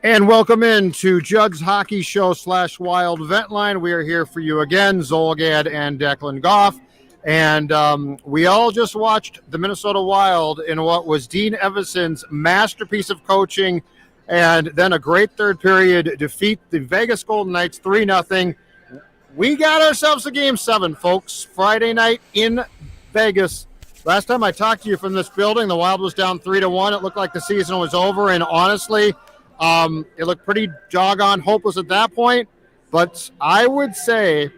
And welcome in to Judd's Hockey Show / Wild Vent Line. We are here for you again, Zolgad and Declan Goff. And we all just watched the Minnesota Wild in what was Dean Evason's masterpiece of coaching, and then a great third period defeat the Vegas Golden Knights 3-0. We got ourselves a Game 7, folks, Friday night in Vegas. Last time I talked to you from this building, the Wild was down 3-1. It looked like the season was over, and honestly, it looked pretty doggone hopeless at that point. But I would say,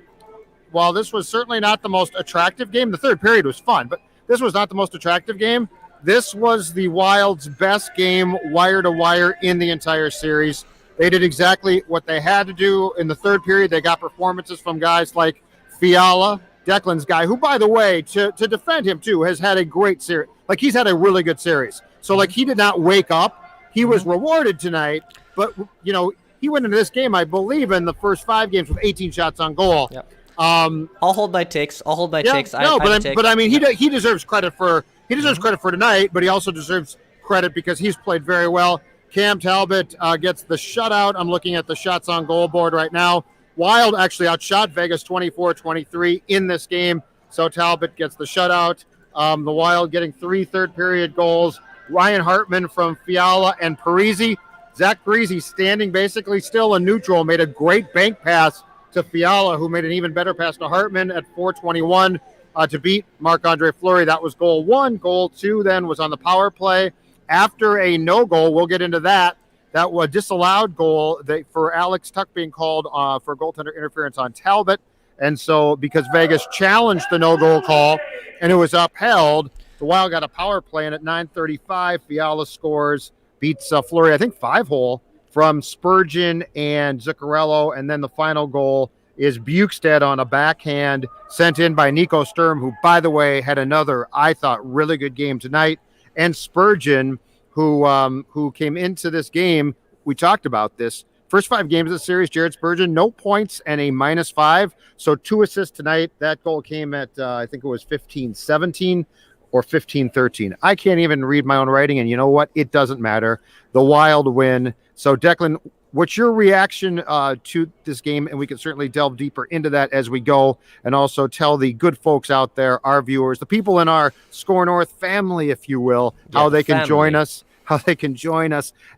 while this was certainly not the most attractive game, the third period was fun, but this was not the most attractive game. This was the Wild's best game wire to wire in the entire series. They did exactly what they had to do in the third period. They got performances from guys like Fiala, Declan's guy, who, by the way, to defend him too, has had a great series. Like, he's had a really good series. So, like, he did not wake up. He was rewarded tonight, but, you know, he went into this game, I believe, in the first 5 games with 18 shots on goal. Yep. I'll hold my takes. Takes. No, but I mean, he deserves credit for credit for tonight, but he also deserves credit because he's played very well. Cam Talbot gets the shutout. I'm looking at the shots on goal board right now. Wild actually outshot Vegas 24-23 in this game, so Talbot gets the shutout. The Wild getting 3 third-period goals. Ryan Hartman from Fiala and Parise. Zach Parise, standing basically still in neutral, made a great bank pass to Fiala, who made an even better pass to Hartman at 4:21 to beat Marc-Andre Fleury. That was goal 1. Goal 2 then was on the power play. After a no-goal, we'll get into that. That was a disallowed goal for Alex Tuck being called for goaltender interference on Talbot. And so because Vegas challenged the no-goal call and it was upheld, the Wild got a power play, and at 9:35, Fiala scores, beats Fleury, I think 5-hole from Spurgeon and Zuccarello. And then the final goal is Bukestad on a backhand sent in by Nico Sturm, who, by the way, had another, I thought, really good game tonight. And Spurgeon, who came into this game, we talked about this, first 5 games of the series, Jared Spurgeon, no points and a -5. So 2 assists tonight. That goal came at, I think it was 15-17 or 15-13. I can't even read my own writing, and you know what? It doesn't matter. The Wild win. So, Declan, what's your reaction to this game? And we can certainly delve deeper into that as we go, and also tell the good folks out there, our viewers, the people in our Score North family, if you will, how they can join us,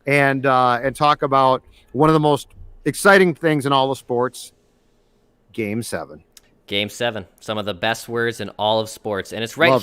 and talk about one of the most exciting things in all of sports, Game 7. Game 7, some of the best words in all of sports, and it's right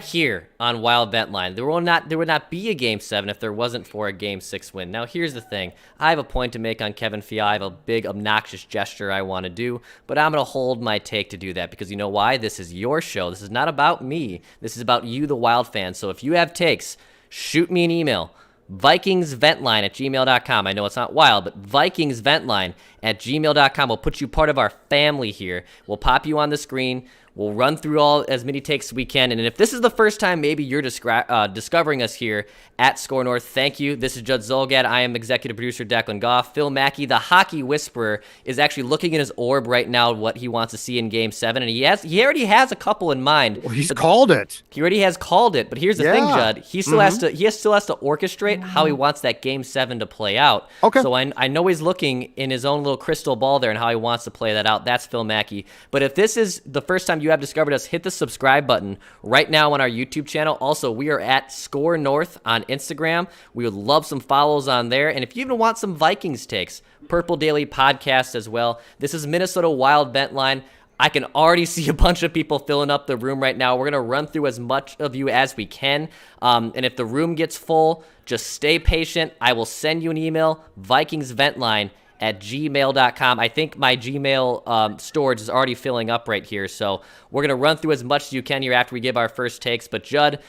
here on Wild Vent Line. There would not be a Game 7 if there wasn't for a Game 6 win. Now, here's the thing. I have a point to make on Kevin Fiala. I have a big, obnoxious gesture I want to do, but I'm going to hold my take to do that because you know why? This is your show. This is not about me. This is about you, the Wild fans. So if you have takes, shoot me an email. VikingsVentline@gmail.com. I know it's not Wild, but VikingsVentline@gmail.com. We'll put you part of our family here. We'll pop you on the screen. We'll run through as many takes as we can. And if this is the first time maybe you're discovering us here at Score North, thank you. This is Judd Zolgad. I am executive producer Declan Goff. Phil Mackey, the hockey whisperer, is actually looking in his orb right now what he wants to see in Game 7. And he already has a couple in mind. Well, he's called it. He already has called it. But here's the thing, Judd. He still has to orchestrate how he wants that Game 7 to play out. Okay. So I know he's looking in his own little crystal ball there and how he wants to play that out. That's Phil Mackey. But if this is the first time you have discovered us, hit the subscribe button right now on our YouTube channel. Also, we are at Score North on Instagram. We would love some follows on there. And if you even want some Vikings takes, Purple Daily Podcast as well. This is Minnesota Wild Vent Line. I can already see a bunch of people filling up the room right now. We're going to run through as much of you as we can. And if the room gets full, just stay patient. I will send you an email, vikingsventline@gmail.com. I think my Gmail storage is already filling up right here. So we're going to run through as much as you can here after we give our first takes. But Judd,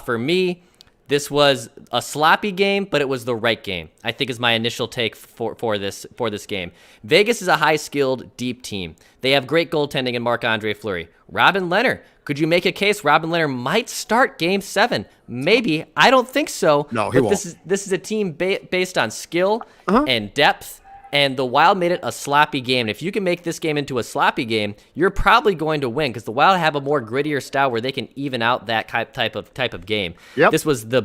for me, this was a sloppy game, but it was the right game, I think, is my initial take for this game. Vegas is a high-skilled, deep team. They have great goaltending in Marc-Andre Fleury. Robin Lehner, could you make a case Robin Lehner might start Game 7? Maybe. I don't think so. No, he won't. This is a team based on skill and depth and the Wild made it a sloppy game. And if you can make this game into a sloppy game, you're probably going to win because the Wild have a more grittier style where they can even out that type of game. Yep. This was the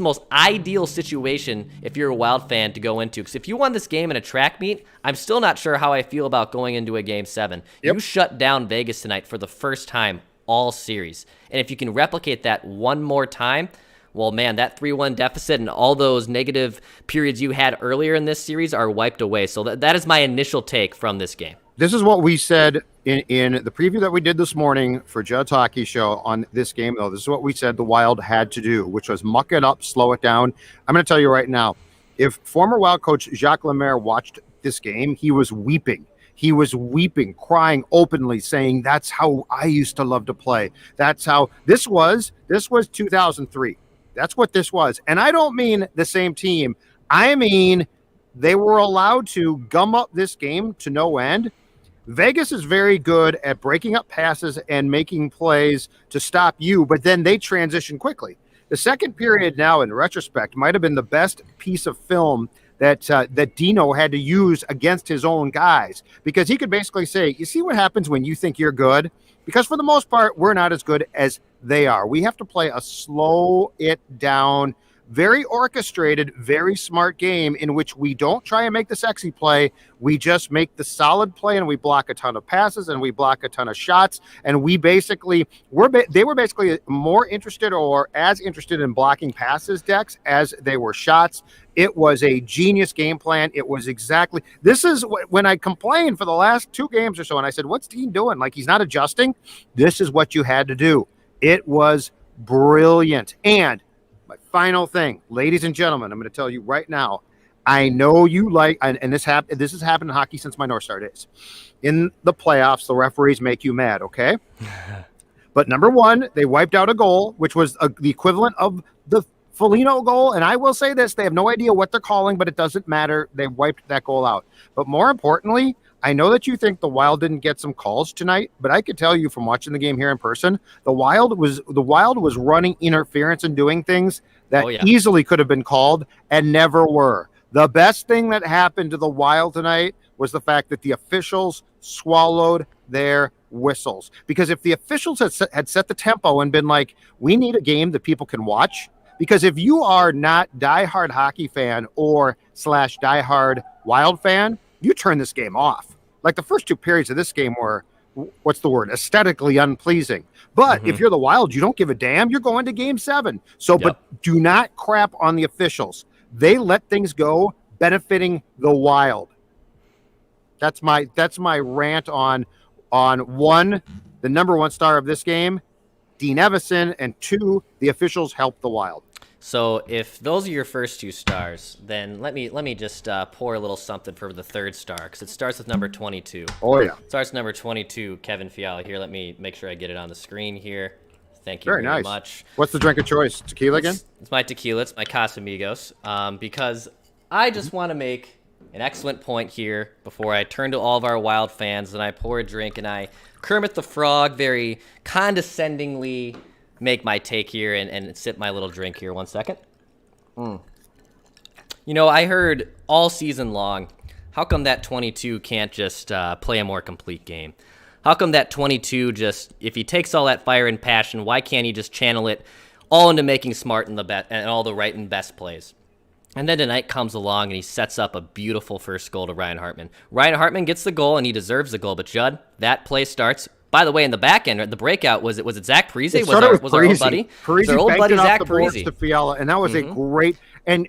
most ideal situation if you're a Wild fan to go into. Because if you won this game in a track meet, I'm still not sure how I feel about going into a Game 7. Yep. You shut down Vegas tonight for the first time all series. And if you can replicate that one more time, well, man, that 3-1 deficit and all those negative periods you had earlier in this series are wiped away. So that is my initial take from this game. This is what we said in the preview that we did this morning for Judd's Hockey Show on this game, though. This is what we said the Wild had to do, which was muck it up, slow it down. I'm going to tell you right now, if former Wild coach Jacques Lemaire watched this game, he was weeping. He was weeping, crying openly, saying, that's how I used to love to play. That's how this was 2003. That's what this was. And I don't mean the same team. I mean, they were allowed to gum up this game to no end. Vegas is very good at breaking up passes and making plays to stop you, but then they transition quickly. The second period now, in retrospect, might have been the best piece of film that Dino had to use against his own guys, because he could basically say, you see what happens when you think you're good? Because for the most part, we're not as good as they are. We have to play a slow it down, very orchestrated, very smart game in which we don't try and make the sexy play. We just make the solid play, and we block a ton of passes and we block a ton of shots. And we basically they were basically more interested or as interested in blocking passes, Dex, as they were shots. It was a genius game plan. It was exactly this is when I complained for the last 2 games or so, and I said, what's Dean doing? Like, he's not adjusting. This is what you had to do. It was brilliant. And my final thing, ladies and gentlemen, I'm going to tell you right now, I know you like, and this has happened in hockey since my North Star days. In the playoffs, the referees make you mad, okay? But number one, they wiped out a goal, which was the equivalent of the Foligno goal. And I will say this, they have no idea what they're calling, but it doesn't matter. They wiped that goal out. But more importantly, I know that you think the Wild didn't get some calls tonight, but I could tell you from watching the game here in person, the Wild was running interference and doing things that easily could have been called and never were. The best thing that happened to the Wild tonight was the fact that the officials swallowed their whistles. Because if the officials had set the tempo and been like, we need a game that people can watch, because if you are not diehard hockey fan or / diehard Wild fan, you turn this game off. Like, the first 2 periods of this game were, what's the word, aesthetically unpleasing. But if you're the Wild, you don't give a damn. You're going to Game 7. So, but do not crap on the officials. They let things go, benefiting the Wild. That's my rant on one, the number 1 star of this game, Dean Evison, and 2, the officials helped the Wild. So if those are your first 2 stars, then let me just pour a little something for the 3rd star, because it starts with number 22. Oh, yeah. It starts with number 22, Kevin Fiala. Here, let me make sure I get it on the screen here. Thank you very much. What's the drink of choice? Tequila again? It's my tequila. It's my Casamigos. Because I just want to make an excellent point here before I turn to all of our Wild fans, and I pour a drink, and I Kermit the Frog very condescendingly make my take here and sip my little drink here. 1 second. You know, I heard all season long, how come that 22 can't just play a more complete game? How come that 22 just, if he takes all that fire and passion, why can't he just channel it all into making smart and all the right and best plays? And then tonight comes along and he sets up a beautiful first goal to Ryan Hartman. Ryan Hartman gets the goal and he deserves the goal. But Judd, that play starts. By the way, in the back end, the breakout was it Zach Parise? Was our old buddy? Parise our old banked buddy it off Zach the boards Parise to Fiala, and that was a great and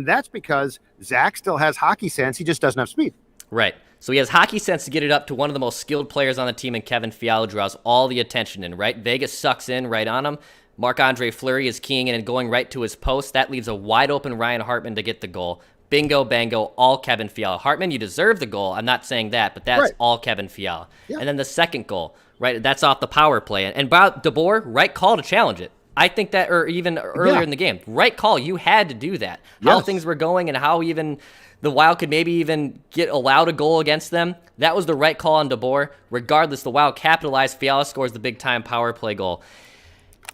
that's because Zach still has hockey sense. He just doesn't have speed. Right. So he has hockey sense to get it up to one of the most skilled players on the team, and Kevin Fiala draws all the attention in. Right, Vegas sucks in right on him. Marc-Andre Fleury is keying in and going right to his post. That leaves a wide open Ryan Hartman to get the goal. Bingo, bango, all Kevin Fiala. Hartman, you deserve the goal. I'm not saying that, but that's all Kevin Fiala. Yeah. And then the second goal, right, that's off the power play. And DeBoer, right call to challenge it. I think that, or even earlier in the game, right call. You had to do that. How things were going and how even the Wild could maybe even get allowed a goal against them. That was the right call on DeBoer. Regardless, the Wild capitalized. Fiala scores the big-time power play goal.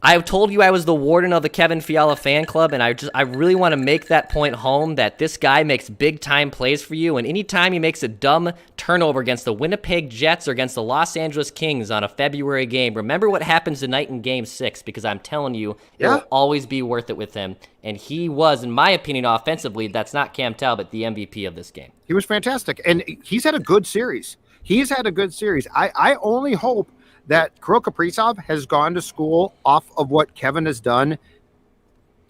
I told you I was the warden of the Kevin Fiala fan club, and I really want to make that point home that this guy makes big time plays for you, and anytime he makes a dumb turnover against the Winnipeg Jets or against the Los Angeles Kings on a February game, remember what happens tonight in Game 6, because I'm telling you, it will always be worth it with him. And he was, in my opinion, offensively, that's not Cam Talbot, the MVP of this game. He was fantastic, and he's had a good series. I only hope that Kirill Kaprizov has gone to school off of what Kevin has done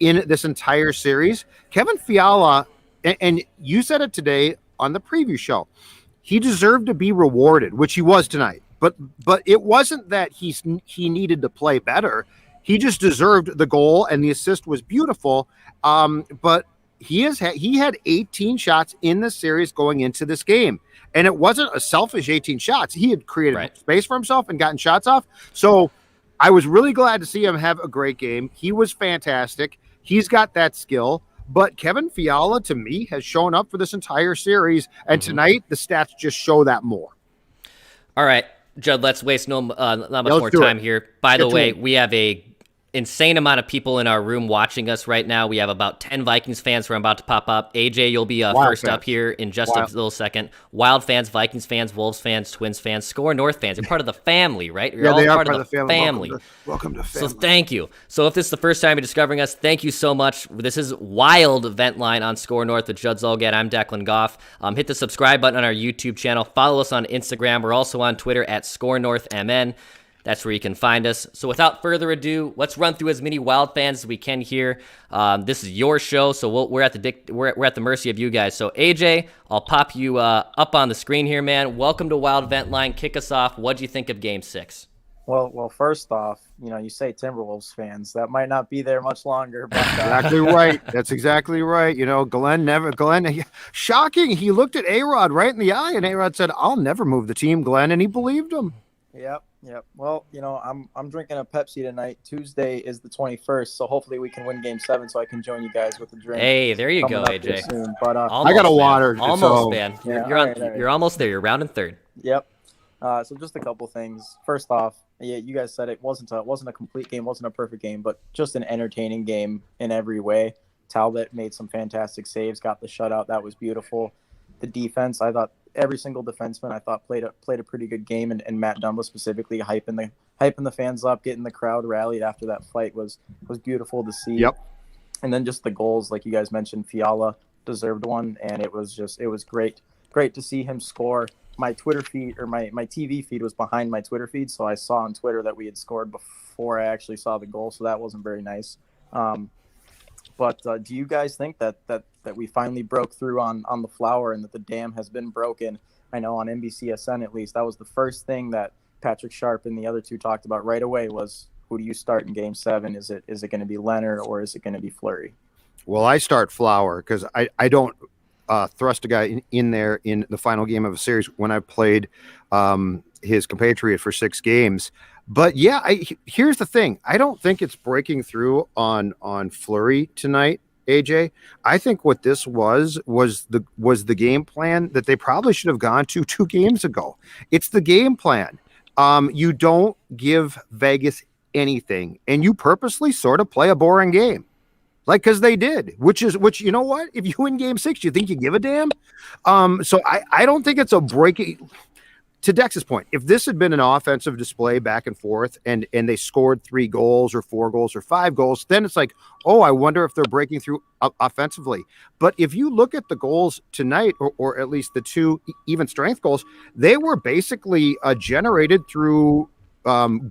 in this entire series. Kevin Fiala, and you said it today on the preview show, he deserved to be rewarded, which he was tonight. But it wasn't that he needed to play better. He just deserved the goal, and the assist was beautiful. But he had 18 shots in the series going into this game. And it wasn't a selfish 18 shots. He had created space for himself and gotten shots off. So I was really glad to see him have a great game. He was fantastic. He's got that skill. But Kevin Fiala, to me, has shown up for this entire series. And tonight, the stats just show that more. All right, Judd, let's waste not much more time here. By the way, we have a insane amount of people in our room watching us right now. We have about 10 Vikings fans who are about to pop up. AJ, you'll be first up here in just a little second. Wild fans, Vikings fans, Wolves fans, Twins fans, Score North fans. You're part of the family, right? You're all part of the family. Welcome to family. So thank you. So if this is the first time you're discovering us, thank you so much. This is Wild Event Line on Score North with Judd Zulgad. I'm Declan Goff. Hit the subscribe button on our YouTube channel. Follow us on Instagram. We're also on Twitter at ScoreNorthMN. That's where you can find us. So without further ado, let's run through as many Wild fans as we can here. This is your show, so we're at the mercy of you guys. So AJ, I'll pop you up on the screen here, man. Welcome to Wild Event Line. Kick us off. What'd you think of Game 6? Well, first off, you say Timberwolves fans. That might not be there much longer. But, exactly right. That's exactly right. Glenn, shocking. He looked at A-Rod right in the eye, and A-Rod said, "I'll never move the team, Glenn," and he believed him. Yep. Well, I'm drinking a Pepsi tonight. Tuesday is the 21st, so hopefully we can win Game 7 so I can join you guys with a drink. Hey, there you go, AJ. Soon. But, I got a water. Almost, man. Yeah, You're almost there. You're rounding third. Yep. So just a couple things. First off, you guys said it wasn't a complete game, wasn't a perfect game, but just an entertaining game in every way. Talbot made some fantastic saves, got the shutout. That was beautiful. The defense, I thought every single defenseman played a pretty good game, and Matt Dumba specifically hyping the fans up, getting the crowd rallied after that fight was beautiful to see. Yep. And then just the goals, like you guys mentioned, Fiala deserved one, and it was great to see him score. My Twitter feed or my TV feed was behind my Twitter feed, so I saw on Twitter that we had scored before I actually saw the goal, so that wasn't very nice. But do you guys think that we finally broke through on the flower and that the dam has been broken? I know on NBCSN at least, that was the first thing that Patrick Sharp and the other two talked about right away was, who do you start in Game 7? Is it going to be Leonard or is it going to be Fleury? Well, I start Flower because I don't thrust a guy in there in the final game of a series when I played his compatriot for 6 games. But yeah, here's the thing. I don't think it's breaking through on Fleury tonight, AJ. I think what this was the game plan that they probably should have gone to 2 games ago. It's the game plan. You don't give Vegas anything, and you purposely sort of play a boring game. Like, because they did, which you know what? If you win Game 6, you think you give a damn? So I don't think it's a breaking. To Dex's point, if this had been an offensive display back and forth and they scored 3 goals or 4 goals or 5 goals, then it's like, oh, I wonder if they're breaking through offensively. But if you look at the goals tonight, or at least the 2 even strength goals, they were basically generated through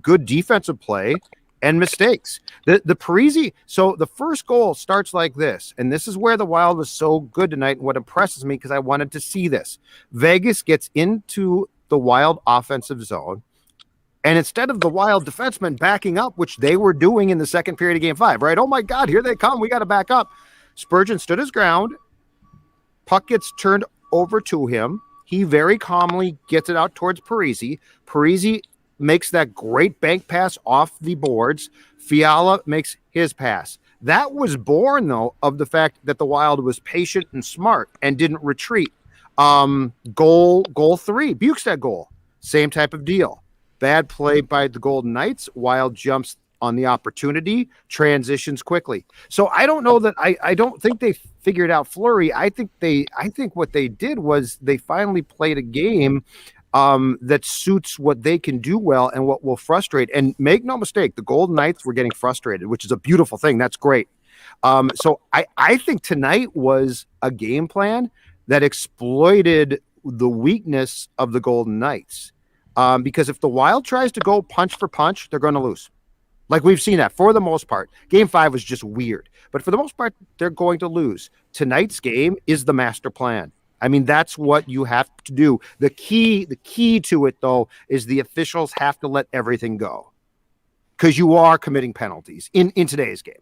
good defensive play and mistakes. The Parisi, so the first goal starts like this, and this is where the Wild was so good tonight and what impresses me because I wanted to see this. Vegas gets into the Wild offensive zone, and instead of the Wild defensemen backing up, which they were doing in the second period of Game 5, right? Oh my God, here they come. We got to back up. Spurgeon stood his ground. Puck gets turned over to him. He very calmly gets it out towards Parisi. Parisi makes that great bank pass off the boards. Fiala makes his pass. That was born, though, of the fact that the Wild was patient and smart and didn't retreat. Goal 3, Bukestad goal, same type of deal. Bad play by the Golden Knights. Wild jumps on the opportunity, transitions quickly. So I don't know that I don't think they figured out Fleury. I think what they did was they finally played a game that suits what they can do well and what will frustrate. And make no mistake, the Golden Knights were getting frustrated, which is a beautiful thing. That's great. So I think tonight was a game plan that exploited the weakness of the Golden Knights. Because if the Wild tries to go punch for punch, they're going to lose. Like we've seen that for the most part. Game 5 was just weird, but for the most part, they're going to lose. Tonight's game is the master plan. I mean, that's what you have to do. The key to it, though, is the officials have to let everything go because you are committing penalties in today's game.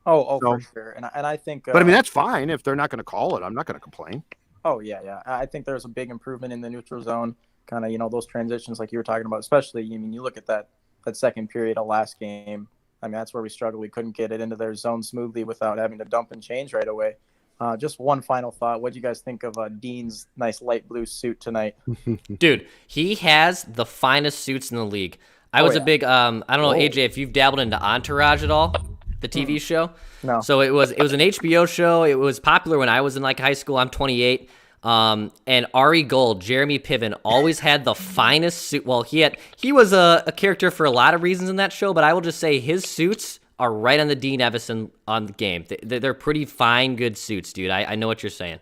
So, for sure. And I think, but I mean, that's fine if they're not going to call it. I'm not going to complain. Oh yeah. I think there's a big improvement in the neutral zone. Kind of, those transitions like you were talking about, especially, you look at that second period of last game. I mean, that's where we struggled. We couldn't get it into their zone smoothly without having to dump and change right away. Just one final thought. What do you guys think of Dean's nice light blue suit tonight? Dude, he has the finest suits in the league. I was a big, I don't know, AJ, if you've dabbled into Entourage at all, the TV show. No. So it was an HBO show. It was popular when I was in high school. I'm 28. And Ari Gold, Jeremy Piven, always had the finest suit. Well, he was a character for a lot of reasons in that show, but I will just say his suits are right on the Dean Evison on the game. They're pretty fine, good suits, dude. I know what you're saying.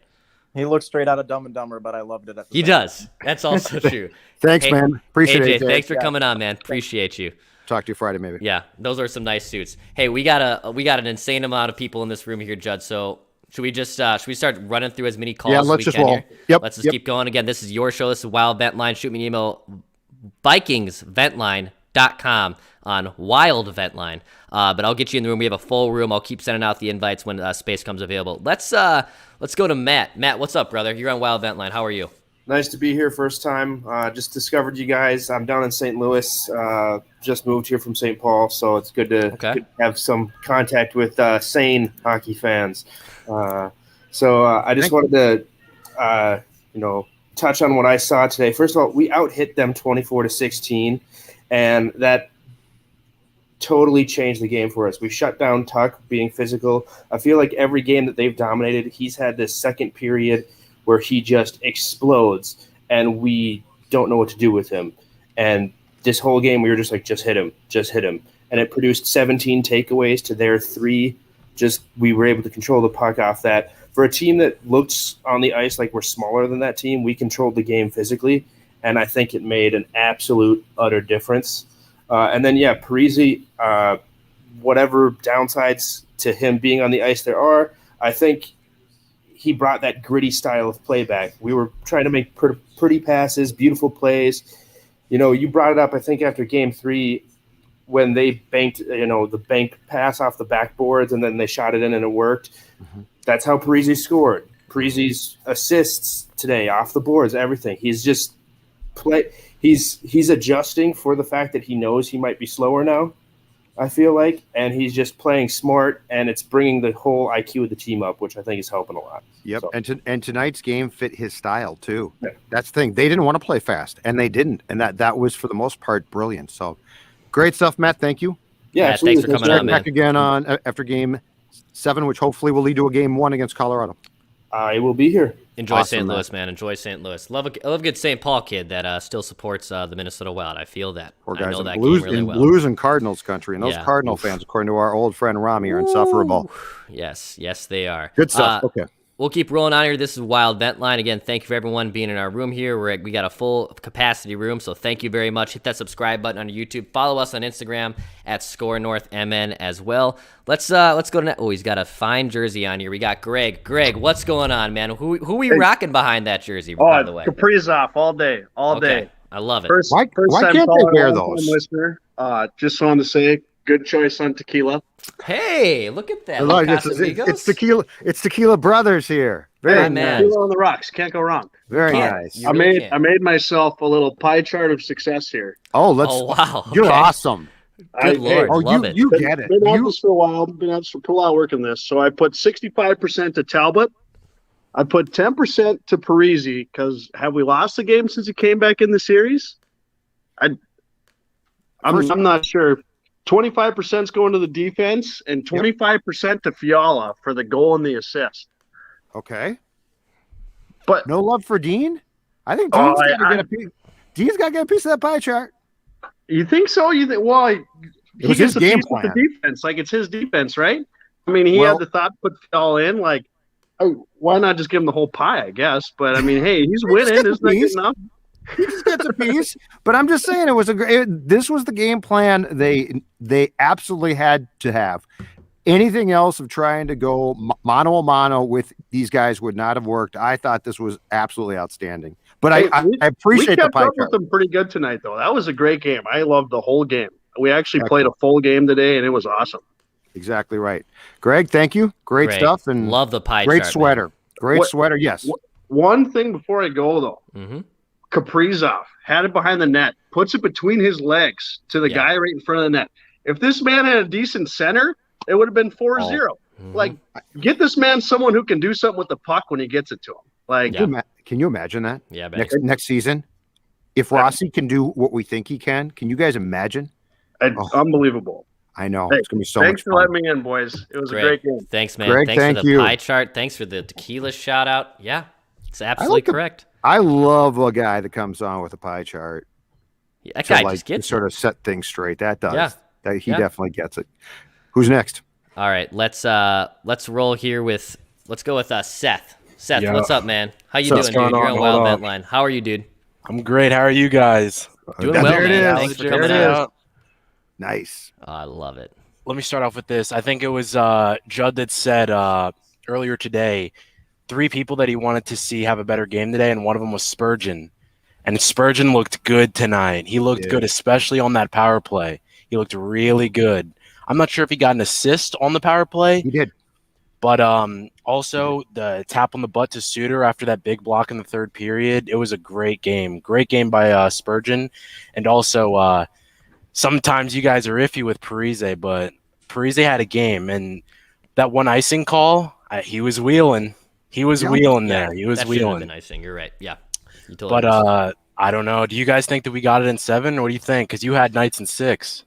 He looks straight out of Dumb and Dumber, but I loved it. He does. That's also true. Thanks, man. Appreciate AJ, it. AJ. Thanks for coming on, man. Appreciate you. Talk to you Friday, maybe. Yeah, those are some nice suits. Hey, we got an insane amount of people in this room here, Judd. So should we start running through as many calls as we can here? Yep. Let's just keep going. Again, this is your show. This is Wild Vent Line. Shoot me an email, VikingsVentline.com on Wild Vent Line. But I'll get you in the room. We have a full room. I'll keep sending out the invites when space comes available. Let's go to Matt. Matt, what's up, brother? You're on Wild Vent Line. How are you? Nice to be here. First time. Just discovered you guys. I'm down in St. Louis. Just moved here from St. Paul, so it's good to have some contact with sane hockey fans. So I just wanted to, touch on what I saw today. First of all, we out-hit them 24-16, and that totally changed the game for us. We shut down Tuck being physical. I feel like every game that they've dominated, he's had this second period where he just explodes, and we don't know what to do with him. And this whole game, we were just like, just hit him. And it produced 17 takeaways to their 3. We were able to control the puck off that. For a team that looks on the ice like we're smaller than that team, we controlled the game physically, and I think it made an absolute, utter difference. And then, Parise, whatever downsides to him being on the ice there are, I think he brought that gritty style of play back. We were trying to make pretty passes, beautiful plays. You brought it up, I think, after Game 3 when they banked, the bank pass off the backboards and then they shot it in and it worked. Mm-hmm. That's how Parise scored. Parise's assists today, off the boards, everything. He's just he's adjusting for the fact that he knows he might be slower now, I feel like, and he's just playing smart, and it's bringing the whole IQ of the team up, which I think is helping a lot. Yep, so. And tonight's game fit his style too. Yeah. That's the thing. They didn't want to play fast, and they didn't, and that was for the most part brilliant. So, great stuff, Matt. Thank you. Yeah, Matt, thanks for coming on, man. Back again on after Game 7, which hopefully will lead to a Game 1 against Colorado. I will be here. Enjoy awesome, St. Louis, man. Enjoy St. Louis. Love a good St. Paul kid that still supports the Minnesota Wild. I feel that. Poor guys I know in that Blues, game really well. Blues and Cardinals country, and those Cardinal fans, according to our old friend Rami, are insufferable. Yes, they are. Good stuff. Okay. We'll keep rolling on here. This is Wild Vent Line. Again, thank you for everyone being in our room here. We got a full capacity room, so thank you very much. Hit that subscribe button on YouTube. Follow us on Instagram at ScoreNorthMN as well. Let's go to he's got a fine jersey on here. We got Greg. Greg, what's going on, man? Who are we rocking behind that jersey, by the way? Kaprizov all day. I love it. Why can't they wear those? Listener, just wanted to say, good choice on tequila. Hey, look at that. Look, it's tequila. It's Tequila Brothers here. Very nice. Tequila on the rocks. Can't go wrong. Very nice. I made myself a little pie chart of success here. Oh, wow. You're awesome. Good Lord. Love it. You get it. Been at this for a while. Been at this for a while working this. So I put 65% to Talbot. I put 10% to Parise because have we lost the game since he came back in the series? I'm not sure. 25% is going to the defense, and 25% to Fiala for the goal and the assist. Okay. But no love for Dean? I think Dean's got to get a piece. Dean's got to get a piece of that pie chart. You think so? You think? Well, it was his game plan. The defense, like it's his defense, right? I mean, he had the thought to put Fiala in. Like, why not just give him the whole pie? I guess. But I mean, hey, he's winning. Isn't that good enough? He just gets a piece. But I'm just saying, this was the game plan they absolutely had to have. Anything else of trying to go mano a mano with these guys would not have worked. I thought this was absolutely outstanding. But I appreciate the pie chart. We kept up with them pretty good tonight, though. That was a great game. I loved the whole game. We actually played a full game today, and it was awesome. Exactly right. Greg, thank you. Great stuff. And love the pie great chart. Sweater. Man. Great sweater, yes. One thing before I go, though. Mm-hmm. Kaprizov had it behind the net, puts it between his legs to the guy right in front of the net. If this man had a decent center, it would have been 4-0. Mm-hmm. Like, get this man someone who can do something with the puck when he gets it to him. Like, can you imagine that? Yeah, next season, if Rossi can do what we think he can you guys imagine? Unbelievable. I know. Hey, it's gonna be so much fun. Thanks for letting me in, boys. It was a great game. Thanks, man. Greg, thanks for the you. pie chart. Thanks for the tequila shout out. Yeah, it's absolutely correct. I love a guy that comes on with a pie chart. Yeah, that guy just gets sort of set things straight. That does. Yeah. He definitely gets it. Who's next? All right, let's roll here with let's go with Seth. Seth, what's up, man? How you doing, dude? You're on Wild Vent Line. How are you, dude? I'm great. How are you guys? Doing well, there it man. is. Thanks for coming out. Nice. Oh, I love it. Let me start off with this. I think it was Judd that said earlier today 3 people that he wanted to see have a better game today, and one of them was Spurgeon. And Spurgeon looked good tonight. He looked good, especially on that power play. He looked really good. I'm not sure if he got an assist on the power play. He did. But also the tap on the butt to Suter after that big block in the third period. It was a great game. Great game by Spurgeon. And also sometimes you guys are iffy with Parise, but Parise had a game. And that one icing call, he was wheeling. He was wheeling there. He was wheeling. Been icing. You're right. Yeah. You totally I don't know. Do you guys think that we got it in 7? What do you think? Because you had Knights in 6.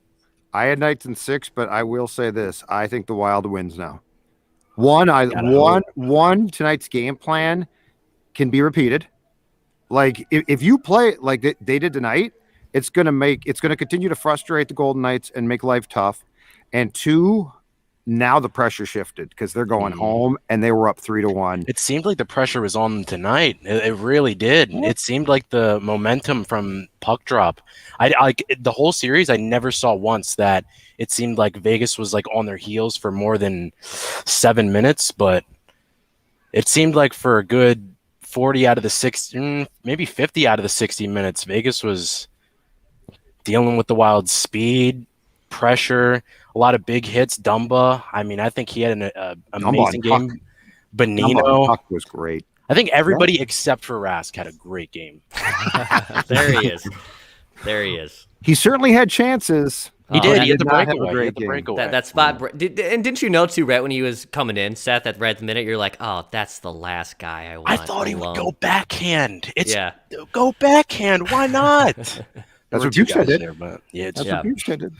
I had Knights in 6, but I will say this. I think the Wild wins now. One tonight's game plan can be repeated. Like if you play like they did tonight, it's gonna continue to frustrate the Golden Knights and make life tough. And 2, now the pressure shifted because they're going home and they were up 3-1. It seemed like the pressure was on them tonight. It really did. Yeah. It seemed like the momentum from puck drop. I the whole series, I never saw once that it seemed like Vegas was like on their heels for more than 7 minutes, but it seemed like for a good 40 out of the 60, maybe 50 out of the 60 minutes, Vegas was dealing with the Wild speed, pressure, a lot of big hits. Dumba, I mean, I think he had an amazing game. Bonino Puck was great. I think everybody except for Rask had a great game. There he is. There he is. He certainly had chances. He did. He had the not have a breakaway. great He had the game. breakaway. That spot. And didn't you know too, right when he was coming in, Seth, at right at the minute, you're like, oh, that's the last guy I want. I thought he would alone. go backhand. Go backhand. Why not? That's what you said. But yeah, That's what you said.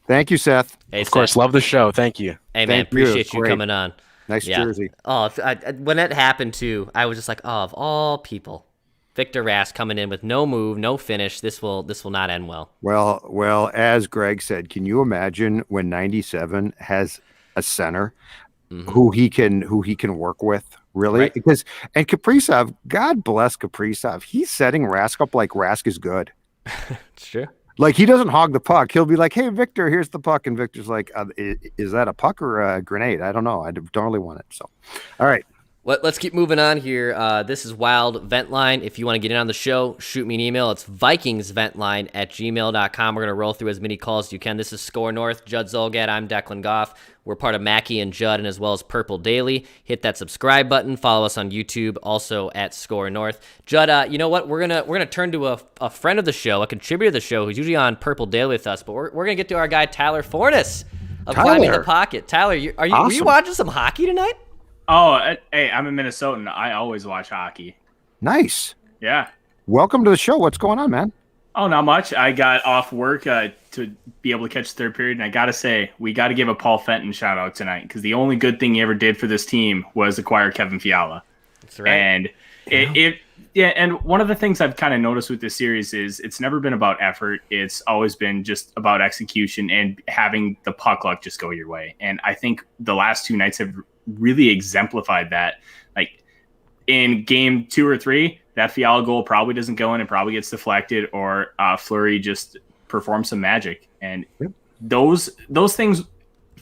Thank you, Seth. Hey, of course, love the show. Thank you. Hey, man, Thank you. appreciate you Great. coming on. Nice jersey. Oh, when that happened too, I was just like, oh, of all people, Victor Rask coming in with no move, no finish. This will not end well. Well, as Greg said, can you imagine when 97 has a center who he can work with? Really? Right. Because Kaprizov, God bless Kaprizov, he's setting Rask up like Rask is good. It's true. Like he doesn't hog the puck. He'll be like, "Hey, Victor, here's the puck," and Victor's like, "Is that a puck or a grenade? I don't know. I don't really want it." So, all right. Let's keep moving on here. This is Wild Vent Line. If you want to get in on the show, shoot me an email. It's vikingsventline@gmail.com. We're going to roll through as many calls as you can. This is Score North. Judd Zolgad. I'm Declan Goff. We're part of Mackey and Judd, and as well as Purple Daily. Hit that subscribe button. Follow us on YouTube, also at Score North. Judd, you know what? We're gonna turn to a friend of the show, a contributor to the show, who's usually on Purple Daily with us. But we're gonna get to our guy Tyler Fornes of Climbing the Pocket. Tyler, were you watching some hockey tonight? Oh, hey, I'm a Minnesotan. I always watch hockey. Nice. Yeah. Welcome to the show. What's going on, man? Oh, not much. I got off work to be able to catch the third period, and I got to say, we got to give a Paul Fenton shout out tonight because the only good thing he ever did for this team was acquire Kevin Fiala. That's right. And and one of the things I've kind of noticed with this series is it's never been about effort. It's always been just about execution and having the puck luck just go your way. And I think the last two nights have really exemplified that. Like in game 2 or 3, that Fiala goal probably doesn't go in and probably gets deflected, or Fleury just performs some magic. And those things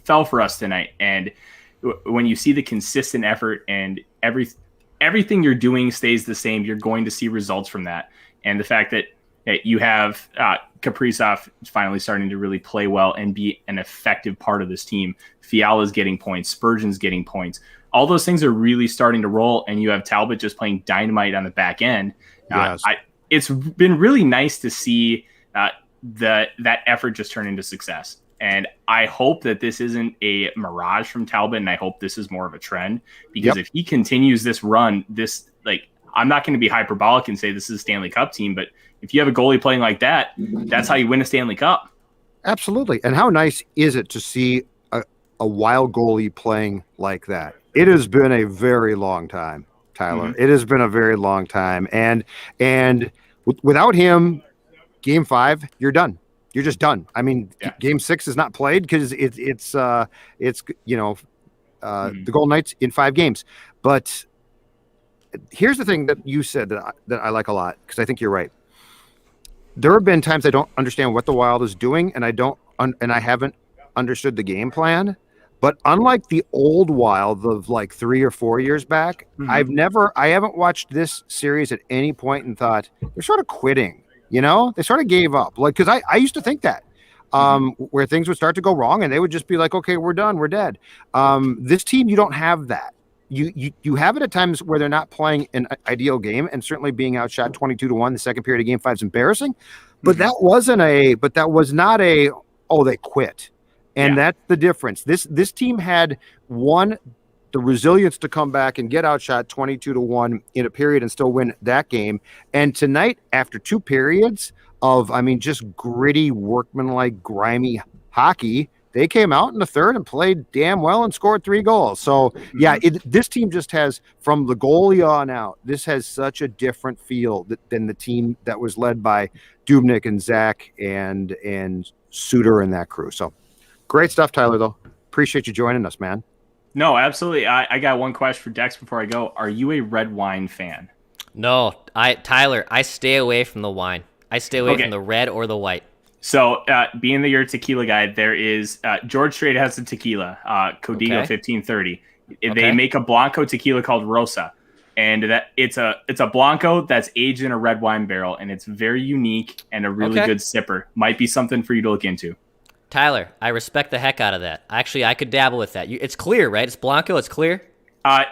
fell for us tonight. And when you see the consistent effort and everything you're doing stays the same, you're going to see results from that. And the fact that you have Kaprizov finally starting to really play well and be an effective part of this team. Fiala's getting points. Spurgeon's getting points. All those things are really starting to roll, and you have Talbot just playing dynamite on the back end. Yes. It's been really nice to see that effort just turn into success. And I hope that this isn't a mirage from Talbot, and I hope this is more of a trend, because if he continues this run, I'm not going to be hyperbolic and say this is a Stanley Cup team, but if you have a goalie playing like that, that's how you win a Stanley Cup. Absolutely. And how nice is it to see a wild goalie playing like that? It has been a very long time, Tyler. Mm-hmm. It has been a very long time. And without him, game 5, you're done. You're just done. I mean, game 6 is not played because it's the Golden Knights in 5 games. But here's the thing that you said that I like a lot, because I think you're right. There have been times I don't understand what the Wild is doing, and I haven't understood the game plan. But unlike the old Wild of like 3 or 4 years back, I haven't watched this series at any point and thought they're sort of quitting. You know, they sort of gave up, like, because I used to think that where things would start to go wrong and they would just be like, okay, we're done, we're dead. This team, you don't have that. You have it at times where they're not playing an ideal game, and certainly being outshot 22-1 the second period of game 5 is embarrassing. But that was not a they quit. And that's the difference. This team had the resilience to come back and get outshot 22-1 in a period and still win that game. And tonight, after 2 periods of, just gritty, workmanlike, grimy hockey, they came out in the third and played damn well and scored 3 goals. So, this team just has, from the goalie on out, this has such a different feel than the team that was led by Dubnyk and Zach and Suter and that crew. So, great stuff, Tyler, though. Appreciate you joining us, man. No, absolutely. I got one question for Dex before I go. Are you a red wine fan? No, Tyler, I stay away from the wine. I stay away from the red or the white. So, being that you're a tequila guy, there is George Strait has a tequila, Código 1530. They make a Blanco tequila called Rosa, and that it's a Blanco that's aged in a red wine barrel, and it's very unique and a really good sipper. Might be something for you to look into. Tyler, I respect the heck out of that. Actually, I could dabble with that. It's clear, right? It's Blanco. It's clear.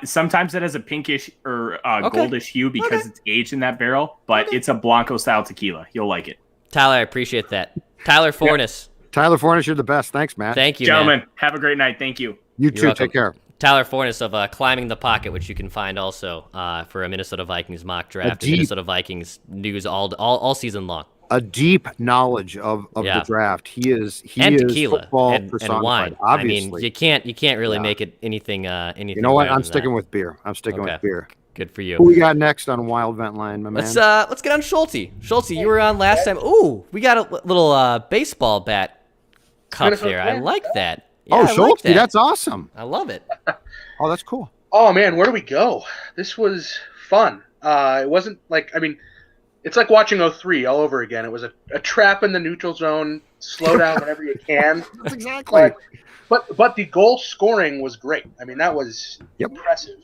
Sometimes it has a pinkish or goldish hue because it's aged in that barrel, but it's a Blanco style tequila. You'll like it. Tyler, I appreciate that. Tyler Fornes. Tyler Fornes, you're the best. Thanks, man. Thank you, gentlemen. Man. Have a great night. Thank you. You too. Take care. Tyler Fornes of Climbing the Pocket, which you can find also for a Minnesota Vikings mock draft and Minnesota Vikings news all season long. A deep knowledge of the draft. He is tequila football and wine. Obviously, you can't really make it anything. You know what? I'm sticking with beer. with beer. Good for you. Who we got next on Wild Vent Line, my man? Let's get on Schulte. Schulte, you were on last time. Ooh, we got a little baseball bat cup there. I like that. Yeah, Schulte, that's awesome. I love it. Oh, that's cool. Oh man, where do we go? This was fun. It wasn't it's like watching 03 all over again. It was a trap in the neutral zone. Slow down whenever you can. That's exactly. But the goal scoring was great. That was impressive.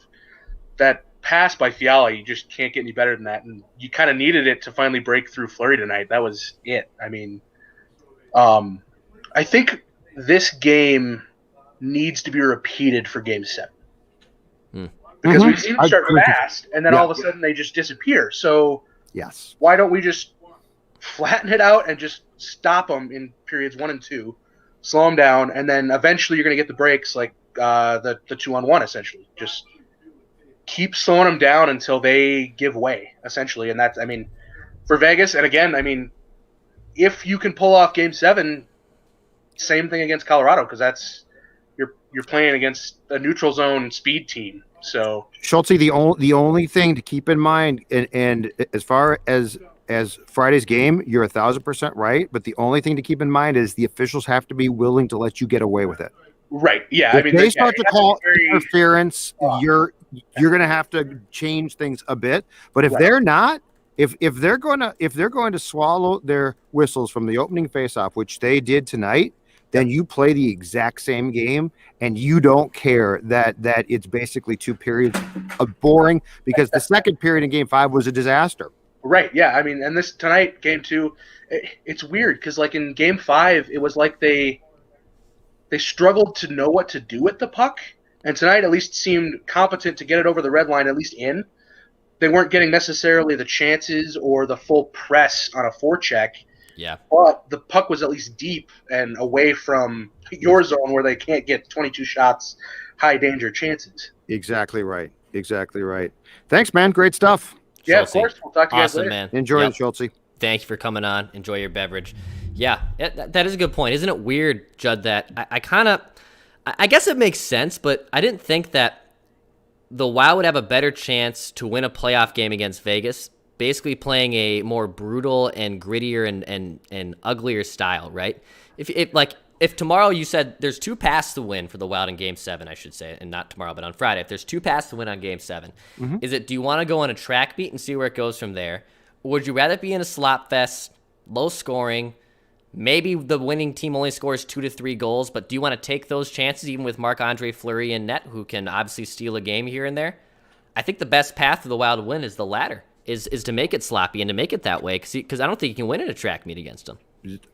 That pass by Fiala, you just can't get any better than that. And you kind of needed it to finally break through Fleury tonight. That was it. I think this game needs to be repeated for Game 7. Because we've seen them start fast, and then all of a sudden they just disappear. So why don't we just flatten it out and just stop them in periods 1 and 2, slow them down, and then eventually you're going to get the breaks like the 2-on-1 essentially. Just keep slowing them down until they give way essentially. And that's, for Vegas, and again, if you can pull off Game 7, same thing against Colorado, because that's you're playing against a neutral zone speed team. So Schultze, the only thing to keep in mind, and as far as Friday's game, you're 1,000% right. But the only thing to keep in mind is the officials have to be willing to let you get away with it. Right. Yeah. If they start to call interference, you're going to have to change things a bit. But if they're not, if they're going to swallow their whistles from the opening faceoff, which they did tonight, then you play the exact same game, and you don't care that it's basically 2 periods of boring, because the second period in Game 5 was a disaster. Right. Yeah. I mean, and this tonight, Game 2, it's weird because like in Game 5, it was like they struggled to know what to do with the puck, and tonight at least seemed competent to get it over the red line, at least in. They weren't getting necessarily the chances or the full press on a forecheck. Yeah. But the puck was at least deep and away from your zone where they can't get 22 shots, high danger chances. Exactly right. Exactly right. Thanks, man. Great stuff. Yeah, Schultze. of course. We'll talk to you guys later. Man. Enjoy it, Schultze. Thank you for coming on. Enjoy your beverage. Yeah, that is a good point. Isn't it weird, Judd, that I guess it makes sense, but I didn't think that the Wild would have a better chance to win a playoff game against Vegas, basically playing a more brutal and grittier and uglier style, right? If tomorrow you said there's 2 paths to win for the Wild in Game 7, I should say, and not tomorrow, but on Friday. If there's 2 paths to win on Game 7, do you want to go on a track beat and see where it goes from there? Or would you rather be in a slop fest, low scoring, maybe the winning team only scores 2 to 3 goals, but do you want to take those chances even with Marc-Andre Fleury in net, who can obviously steal a game here and there? I think the best path for the Wild to win is the latter, is to make it sloppy and to make it that way, because I don't think you can win in a track meet against them.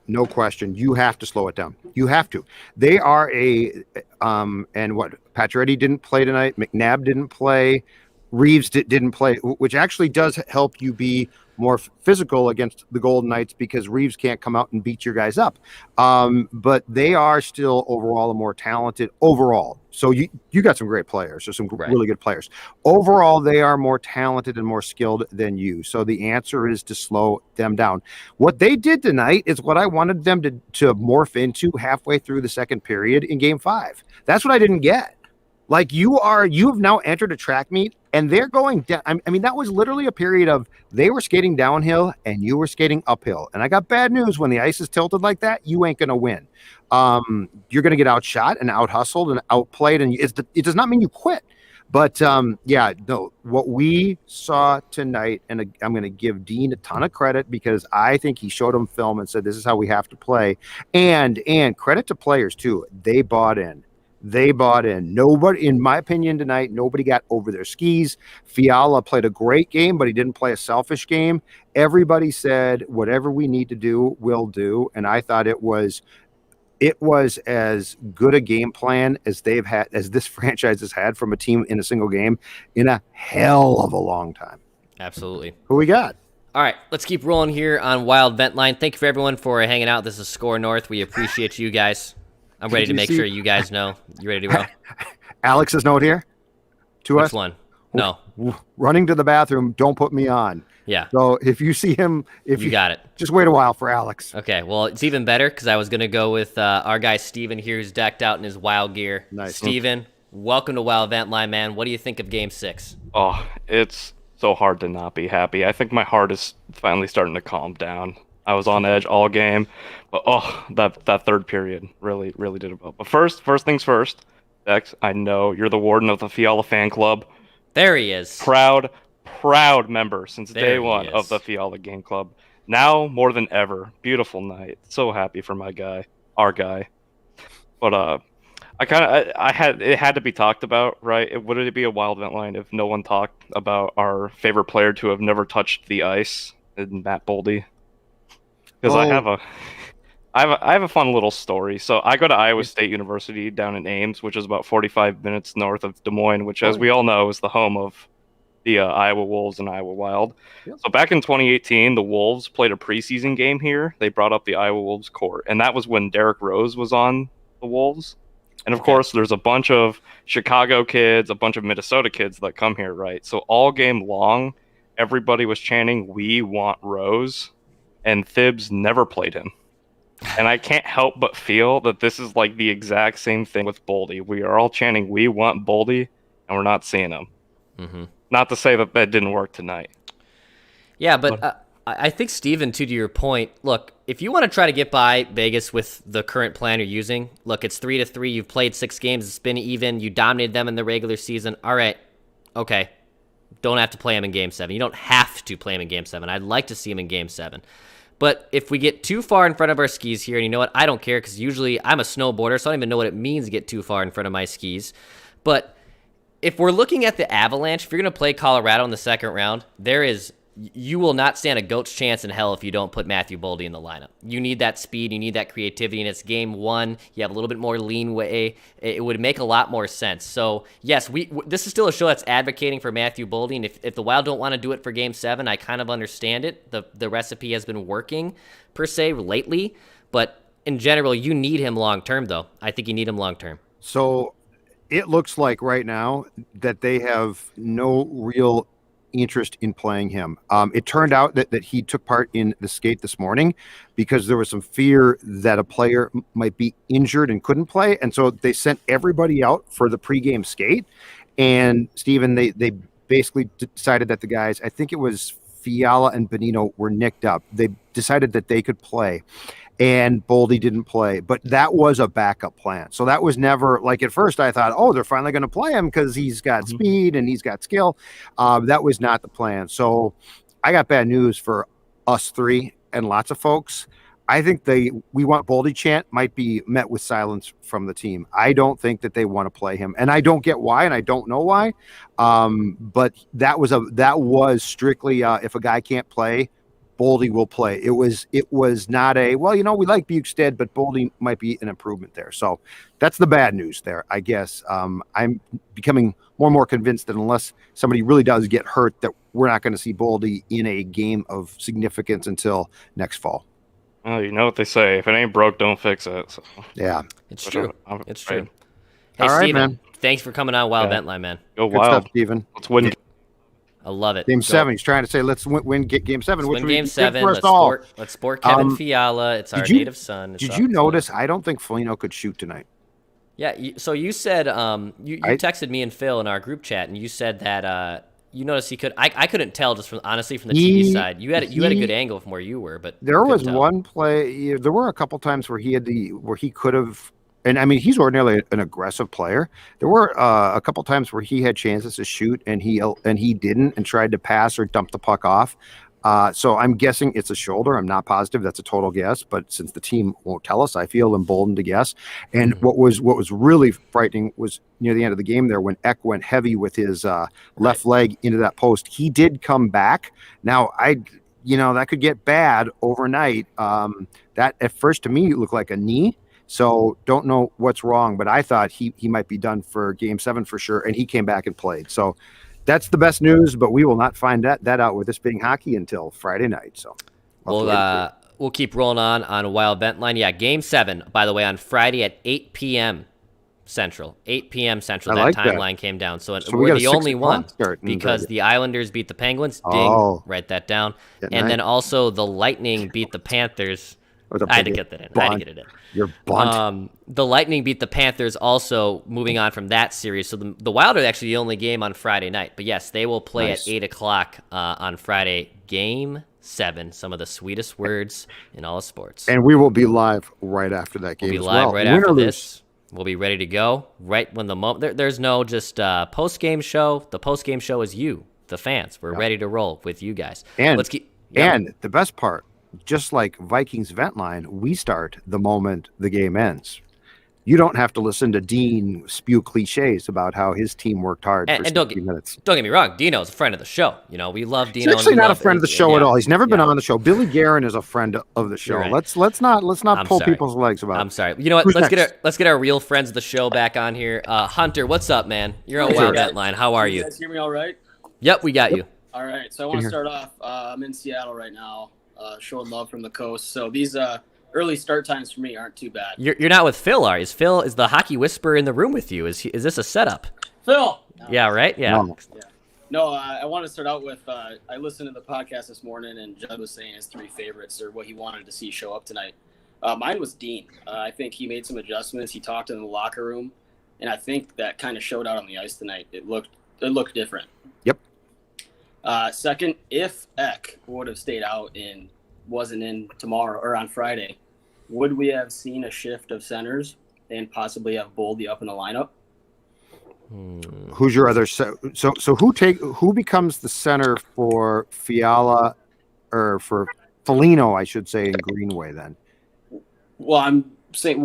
No question. You have to slow it down. You have to. They are and what? Pacioretty didn't play tonight. McNabb didn't play. Reeves didn't play, which actually does help you be more physical against the Golden Knights, because Reeves can't come out and beat your guys up. But they are still overall a more talented overall. So you got some great players, or some really good players. Overall, they are more talented and more skilled than you. So the answer is to slow them down. What they did tonight is what I wanted them to morph into halfway through the second period in Game 5. That's what I didn't get. Like you have now entered a track meet, and they're going down. I mean, that was literally a period of they were skating downhill and you were skating uphill. And I got bad news: when the ice is tilted like that, you ain't going to win. You're going to get outshot and out hustled and outplayed, and it does not mean you quit. But what we saw tonight, and I'm going to give Dean a ton of credit, because I think he showed them film and said this is how we have to play, and credit to players too. They bought in. Nobody, in my opinion, tonight, nobody got over their skis. Fiala played a great game, but he didn't play a selfish game. Everybody said, whatever we need to do, we'll do. And I thought it was as good a game plan as this franchise has had from a team in a single game in a hell of a long time. Absolutely. Who we got? All right, let's keep rolling here on Wild Vent Line. Thank you for everyone for hanging out. This is Score North. We appreciate you guys. I'm ready to make sure you guys know. You ready to go? Alex's note here to us. Which one? No. Running to the bathroom, don't put me on. Yeah. So if you see him, you got it. Just wait a while for Alex. Okay, well, it's even better because I was going to go with our guy Steven here, who's decked out in his Wild gear. Nice. Steven, welcome to Wild Vent Line, man. What do you think of Game 6? Oh, it's so hard to not be happy. I think my heart is finally starting to calm down. I was on edge all game, but that third period really did it well. But first things first, Dex, I know you're the warden of the Fiala fan club. There he is. Proud member since day one of the Fiala game club. Now more than ever, beautiful night. So happy for my guy, our guy. But it had to be talked about, right? Would it be a Wild Vent Line if no one talked about our favorite player to have never touched the ice, Matt Boldy? Because I have a fun little story. So I go to Iowa State University down in Ames, which is about 45 minutes north of Des Moines, which, as we all know, is the home of the Iowa Wolves and Iowa Wild. Yep. So back in 2018, the Wolves played a preseason game here. They brought up the Iowa Wolves court, and that was when Derrick Rose was on the Wolves. And of course, there's a bunch of Chicago kids, a bunch of Minnesota kids that come here, right? So all game long, everybody was chanting, "We want Rose." and Thibs never played him. And I can't help but feel that this is like the exact same thing with Boldy. We are all chanting, we want Boldy, and we're not seeing him. Mm-hmm. Not to say that didn't work tonight. Yeah, but I think, Steven, to your point, look, if you want to try to get by Vegas with the current plan you're using, look, it's 3-3. You've played 6 games. It's been even. You dominated them in the regular season. All right. Okay. Don't have to play him in Game 7. You don't have to play him in Game 7. I'd like to see him in Game 7. But if we get too far in front of our skis here, and you know what? I don't care, because usually I'm a snowboarder, so I don't even know what it means to get too far in front of my skis. But if we're looking at the Avalanche, if you're going to play Colorado in the second round, you will not stand a goat's chance in hell if you don't put Matthew Boldy in the lineup. You need that speed, you need that creativity, and it's game 1. You have a little bit more leeway. It would make a lot more sense. So, yes, this is still a show that's advocating for Matthew Boldy, and if the Wild don't want to do it for game 7, I kind of understand it. The recipe has been working, per se, lately, but in general, you need him long-term, though. I think you need him long-term. So, it looks like right now that they have no real interest in playing him. It turned out that he took part in the skate this morning because there was some fear that a player might be injured and couldn't play, and so they sent everybody out for the pregame skate. And Steven, they basically decided that the guys, I think it was Fiala and Bonino, were nicked up. They decided that they could play, and Boldy didn't play, but that was a backup plan. So that was never, like, at first I thought, oh, they're finally going to play him because he's got speed and he's got skill. That was not the plan. So I got bad news for us three and lots of folks. I think we want Boldy chant might be met with silence from the team. I don't think that they want to play him, and I don't get why, and I don't know why. But that was strictly if a guy can't play, Boldy will play. It was not a, well, we like Bukestad, but Boldy might be an improvement there. So that's the bad news there, I guess. I'm becoming more and more convinced that unless somebody really does get hurt, that we're not going to see Boldy in a game of significance until next fall. Well, you know what they say: if it ain't broke, don't fix it. So. Yeah, it's true. It's true. Hey, all right, Steven, man. Thanks for coming on Wild Vent Line, man. Go Good Wild, stuff, Steven. Let's win. I love it. Game 7. He's trying to say, let's win Game 7. Let's which win Game would 7. for us all. Let's sport Kevin Fiala. It's our native son. Did you notice? I don't think Foligno could shoot tonight. Yeah. So you said you texted me and Phil in our group chat, and you said that you noticed he could. I couldn't tell just from the TV side. You had a good angle from where you were, but there was one play. There were a couple times where he could have. And I mean, he's ordinarily an aggressive player. There were a couple times where he had chances to shoot, and he didn't, and tried to pass or dump the puck off. So I'm guessing it's a shoulder. I'm not positive. That's a total guess. But since the team won't tell us, I feel emboldened to guess. And what was really frightening was near the end of the game there when Eck went heavy with his left leg into that post. He did come back. Now that could get bad overnight. That at first to me looked like a knee. So don't know what's wrong, but I thought he might be done for Game 7 for sure, and he came back and played. So that's the best news, but we will not find that out with this being hockey until Friday night. So we'll keep rolling on Wild Vent Line. Yeah, Game 7, by the way, on Friday at 8 p.m. Central. 8 p.m. Central. That timeline came down. So we're the only one because the Islanders beat the Penguins. Ding. Write that down. And then also the Lightning beat the Panthers. I had to get that in. I had to get it in. You're bunt. The Lightning beat the Panthers also, moving on from that series. So the Wild are actually the only game on Friday night. But yes, they will play at 8 o'clock on Friday. Game 7. Some of the sweetest words in all of sports. And we will be live right after that game. We'll be live right after this. We'll be ready to go right when the moment. There's no just post-game show. The post-game show is you, the fans. We're ready to roll with you guys. And let's keep. And the best part, just like Vikings Vent Line, we start the moment the game ends. You don't have to listen to Dean spew cliches about how his team worked hard for 60 minutes. Don't get me wrong, Dino's a friend of the show. We love Dino. He's actually not a friend of the show at all. He's never been on the show. Billy Guerin is a friend of the show. Right. Let's not pull people's legs about it. I'm sorry. You know what? Let's get our real friends of the show back on here. Hunter, what's up, man? You're on Wild Vent Line. How are you? You guys hear me all right? Yep, we got you. All right. So I want to start off. I'm in Seattle right now. Showing love from the coast. So these early start times for me aren't too bad. You're not with Phil, are you? Is the hockey whisperer in the room with you? Is this a setup? Phil. No. Yeah, right? Yeah. No. No, I want to start out with I listened to the podcast this morning, and Judd was saying his 3 favorites or what he wanted to see show up tonight. Mine was Dean. I think he made some adjustments. He talked in the locker room, and I think that kind of showed out on the ice tonight. It looked different. Yep. Second, if Eck would have stayed out and wasn't in tomorrow or on Friday, would we have seen a shift of centers and possibly have Boldy up in the lineup? Who's your other so who becomes the center for Fiala or for Foligno, I should say, in Greenway then? Well, I'm saying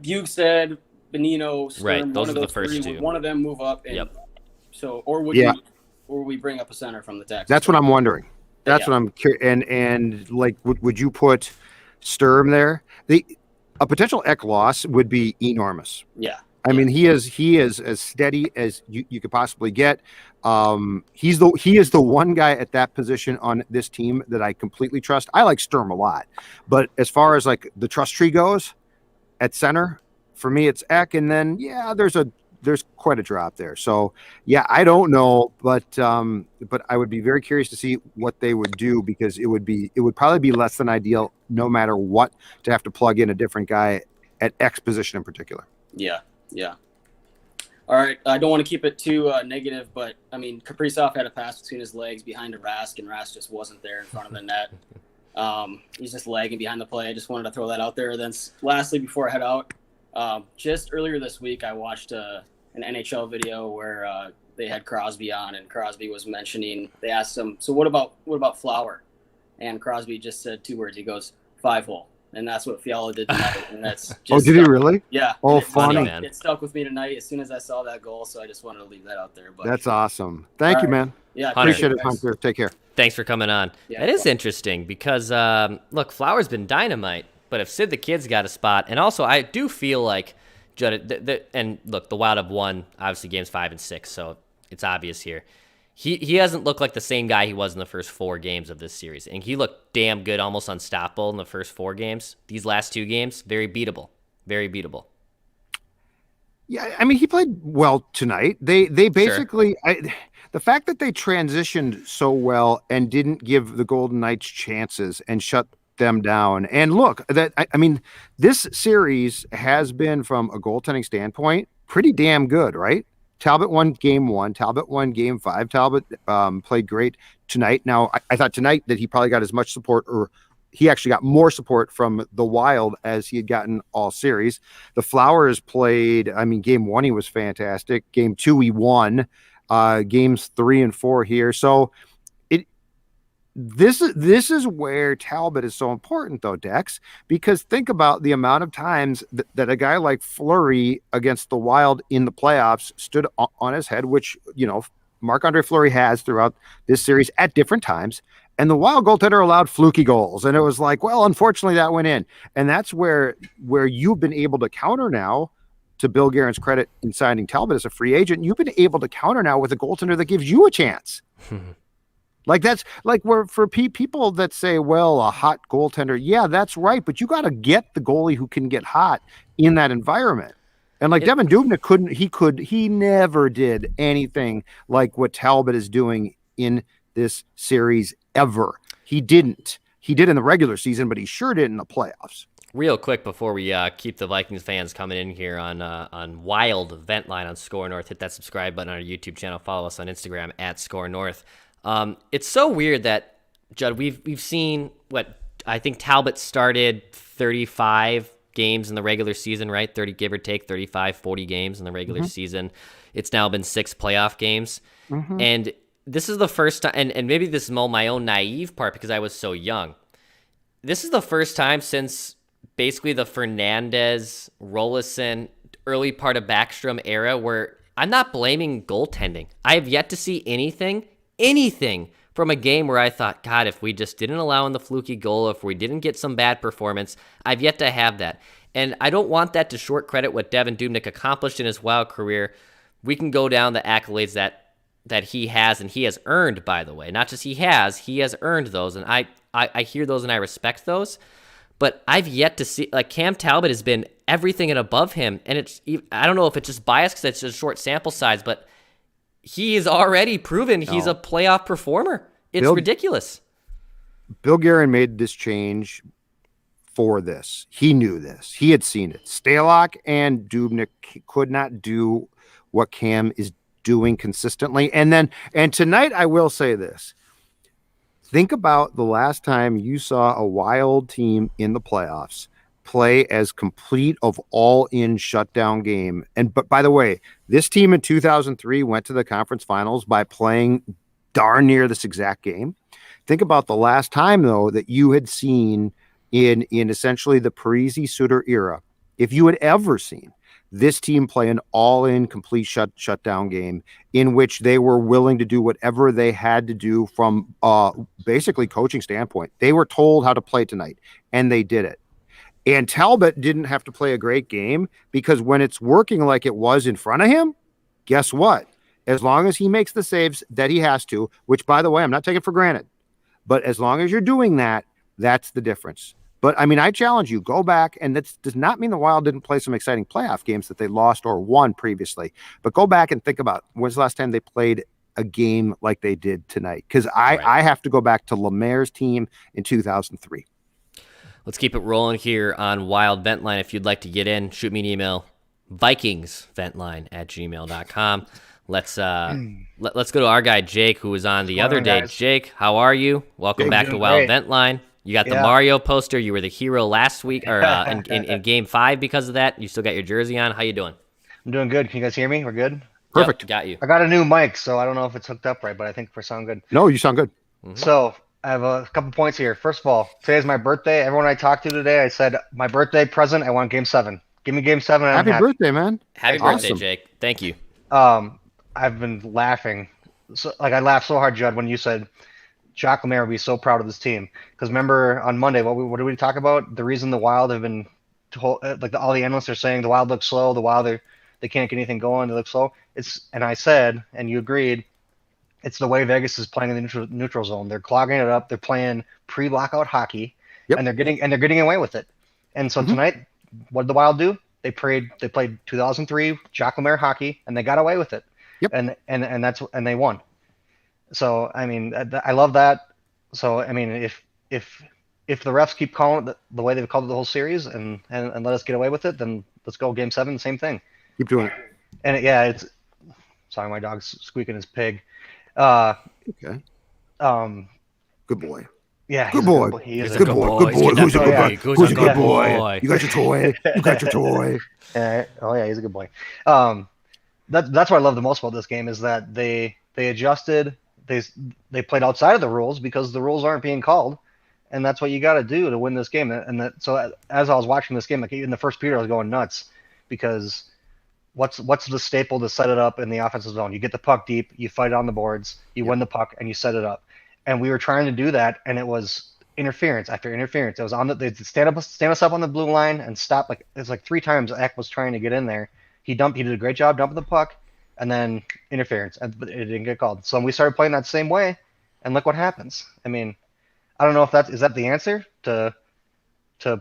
Bukestad, Benino, Sturm, right. Those one are of the first 3, two. Would one of them move up? And Yep. So, or would we bring up a center from the Texans? That's what I'm wondering. That's what I'm curious. And like, would you put Sturm there? A potential Eck loss would be enormous. Yeah. I mean, he is as steady as you could possibly get. He is the one guy at that position on this team that I completely trust. I like Sturm a lot, but as far as like the trust tree goes, at center, for me it's Eck, and then there's quite a drop there. So yeah, I don't know, but I would be very curious to see what they would do, because it would probably be less than ideal, no matter what, to have to plug in a different guy at X position in particular. Yeah. All right. I don't want to keep it too negative, but I mean, Kaprizov had a pass between his legs behind a Rask, and Rask just wasn't there in front of the net. He's just lagging behind the play. I just wanted to throw that out there. Then lastly, before I head out, just earlier this week, I watched an NHL video where they had Crosby on, and Crosby was mentioning, they asked him, so what about Flower? And Crosby just said 2 words. He goes, 5-hole. And that's what Fiala did tonight. And that's just oh, did he really? Yeah. Oh, funny. It stuck with me tonight as soon as I saw that goal. So I just wanted to leave that out there. But that's awesome. Thank you, man. Yeah, appreciate it, Hunter. Take care. Thanks for coming on. Yeah, that is interesting because, look, Flower's been dynamite, but if Sid the Kid's got a spot, and also I do feel like, Judd, and look, the Wild have won, obviously, games 5 and 6, so it's obvious here. He hasn't looked like the same guy he was in the first 4 games of this series, and he looked damn good, almost unstoppable in the first 4 games. These last 2 games, very beatable. Very beatable. Yeah, I mean, he played well tonight. They basically... Sure. The fact that they transitioned so well and didn't give the Golden Knights chances and shut them down. And look, I mean, this series has been, from a goaltending standpoint, pretty damn good, right? Talbot won game 1. Talbot won game 5. Talbot played great tonight. Now, I thought tonight that he probably got as much support, or he actually got more support from the Wild as he had gotten all series. The Flowers played, I mean, game 1 he was fantastic. Game 2 he won. Games 3 and 4 here. So this is where Talbot is so important, though, Dex, because think about the amount of times that a guy like Fleury against the Wild in the playoffs stood on his head, which, you know, Marc-Andre Fleury has throughout this series at different times. And the Wild goaltender allowed fluky goals. And it was like, well, unfortunately that went in. And that's where you've been able to counter now. To Bill Guerin's credit in signing Talbot as a free agent, you've been able to counter now with a goaltender that gives you a chance. Like, that's like, where for people that say, well, a hot goaltender, yeah, that's right, but you got to get the goalie who can get hot in that environment. And like Devin Dubnyk he never did anything like what Talbot is doing in this series ever. He didn't. He did in the regular season, but he sure did in the playoffs. Real quick before we keep the Vikings fans coming in here on Wild Vent Line on Score North, hit that subscribe button on our YouTube channel. Follow us on Instagram at Score North. It's so weird that, Judd, we've seen what I think Talbot started 35 games in the regular season, right? 30 give or take, 35, 40 games in the regular season. It's now been 6 playoff games, and this is the first time. And maybe this is my own naive part because I was so young. This is the first time since basically the Fernandez, Rolison, early part of Backstrom era where I'm not blaming goaltending. I have yet to see anything from a game where I thought, God, if we just didn't allow in the fluky goal, if we didn't get some bad performance, I've yet to have that. And I don't want that to short credit what Devin Dubnyk accomplished in his Wild career. We can go down the accolades that he has, and he has earned, by the way. Not just he has earned those, and I hear those and I respect those. But I've yet to see, like, Cam Talbot has been everything and above him. And I don't know if it's just biased because it's a short sample size, but he is already proven he's a playoff performer. It's ridiculous. Bill Guerin made this change for this. He knew this. He had seen it. Stalock and Dubnyk could not do what Cam is doing consistently. And tonight, I will say this. Think about the last time you saw a Wild team in the playoffs play as complete of all-in shutdown game. But by the way, this team in 2003 went to the conference finals by playing darn near this exact game. Think about the last time, though, that you had seen in essentially the Parise-Suter era, if you had ever seen this team play an all-in complete shutdown game in which they were willing to do whatever they had to do from basically coaching standpoint. They were told how to play tonight, and they did it. And Talbot didn't have to play a great game because when it's working like it was in front of him, guess what? As long as he makes the saves that he has to, which, by the way, I'm not taking for granted, but as long as you're doing that, that's the difference. But, I mean, I challenge you, go back, and that does not mean the Wild didn't play some exciting playoff games that they lost or won previously, but go back and think about when's the last time they played a game like they did tonight? Because I have to go back to Lemaire's team in 2003. Let's keep it rolling here on Wild Vent Line. If you'd like to get in, shoot me an email, vikingsventline@gmail.com. Let's go to our guy Jake, who was on the other day. Guys? Jake, how are you? Welcome back to Wild Vent Line. You got the Mario poster. You were the hero last week or in Game 5 because of that. You still got your jersey on. How you doing? I'm doing good. Can you guys hear me? We're good? Perfect. Yep, got you. I got a new mic, so I don't know if it's hooked up right, but I think we sound good. No, you sound good. Mm-hmm. So I have a couple points here. First of all, today's my birthday. Everyone I talked to today, I said, my birthday present, I want Game 7. Give me Game 7. And Happy I'm happy. birthday, man. Happy birthday, Jake. Thank you. I've been laughing. I laughed so hard, Judd, when you said Jacques Lemaire would be so proud of this team. Because remember on Monday, what did we talk about? The reason the Wild have been told, all the analysts are saying the Wild looks slow, the Wild they can't get anything going, they look slow. And I said, and you agreed, it's the way Vegas is playing in the neutral zone. They're clogging it up. They're playing pre-lockout hockey, and they're getting away with it. And so tonight, what did the Wild do? They played 2003 Jacques Lemaire hockey, and they got away with it. Yep. And they won. So I mean, I love that. So I mean, if the refs keep calling it the way they've called it the whole series, and let us get away with it, then let's go Game 7. Same thing. Keep doing it. And it's sorry, my dog's squeaking his pig. Okay. Good boy. Yeah. Good boy. He is good boy. Good boy. Who's a good boy? Who's a good boy? You got your toy. You got your toy. Oh yeah, he's a good boy. That's what I love the most about this game is that they adjusted. They played outside of the rules because the rules aren't being called, and that's what you got to do to win this game. So as I was watching this game, like in the first period, I was going nuts because what's the staple to set it up in the offensive zone? You get the puck deep, you fight it on the boards, you win the puck, and you set it up. And we were trying to do that, and it was interference after interference. It was they'd stand us up on the blue line and stop. It's like 3 times Eck was trying to get in there. He did a great job dumping the puck, and then interference, and it didn't get called. So we started playing that same way, and look what happens. I mean, I don't know if is that the answer to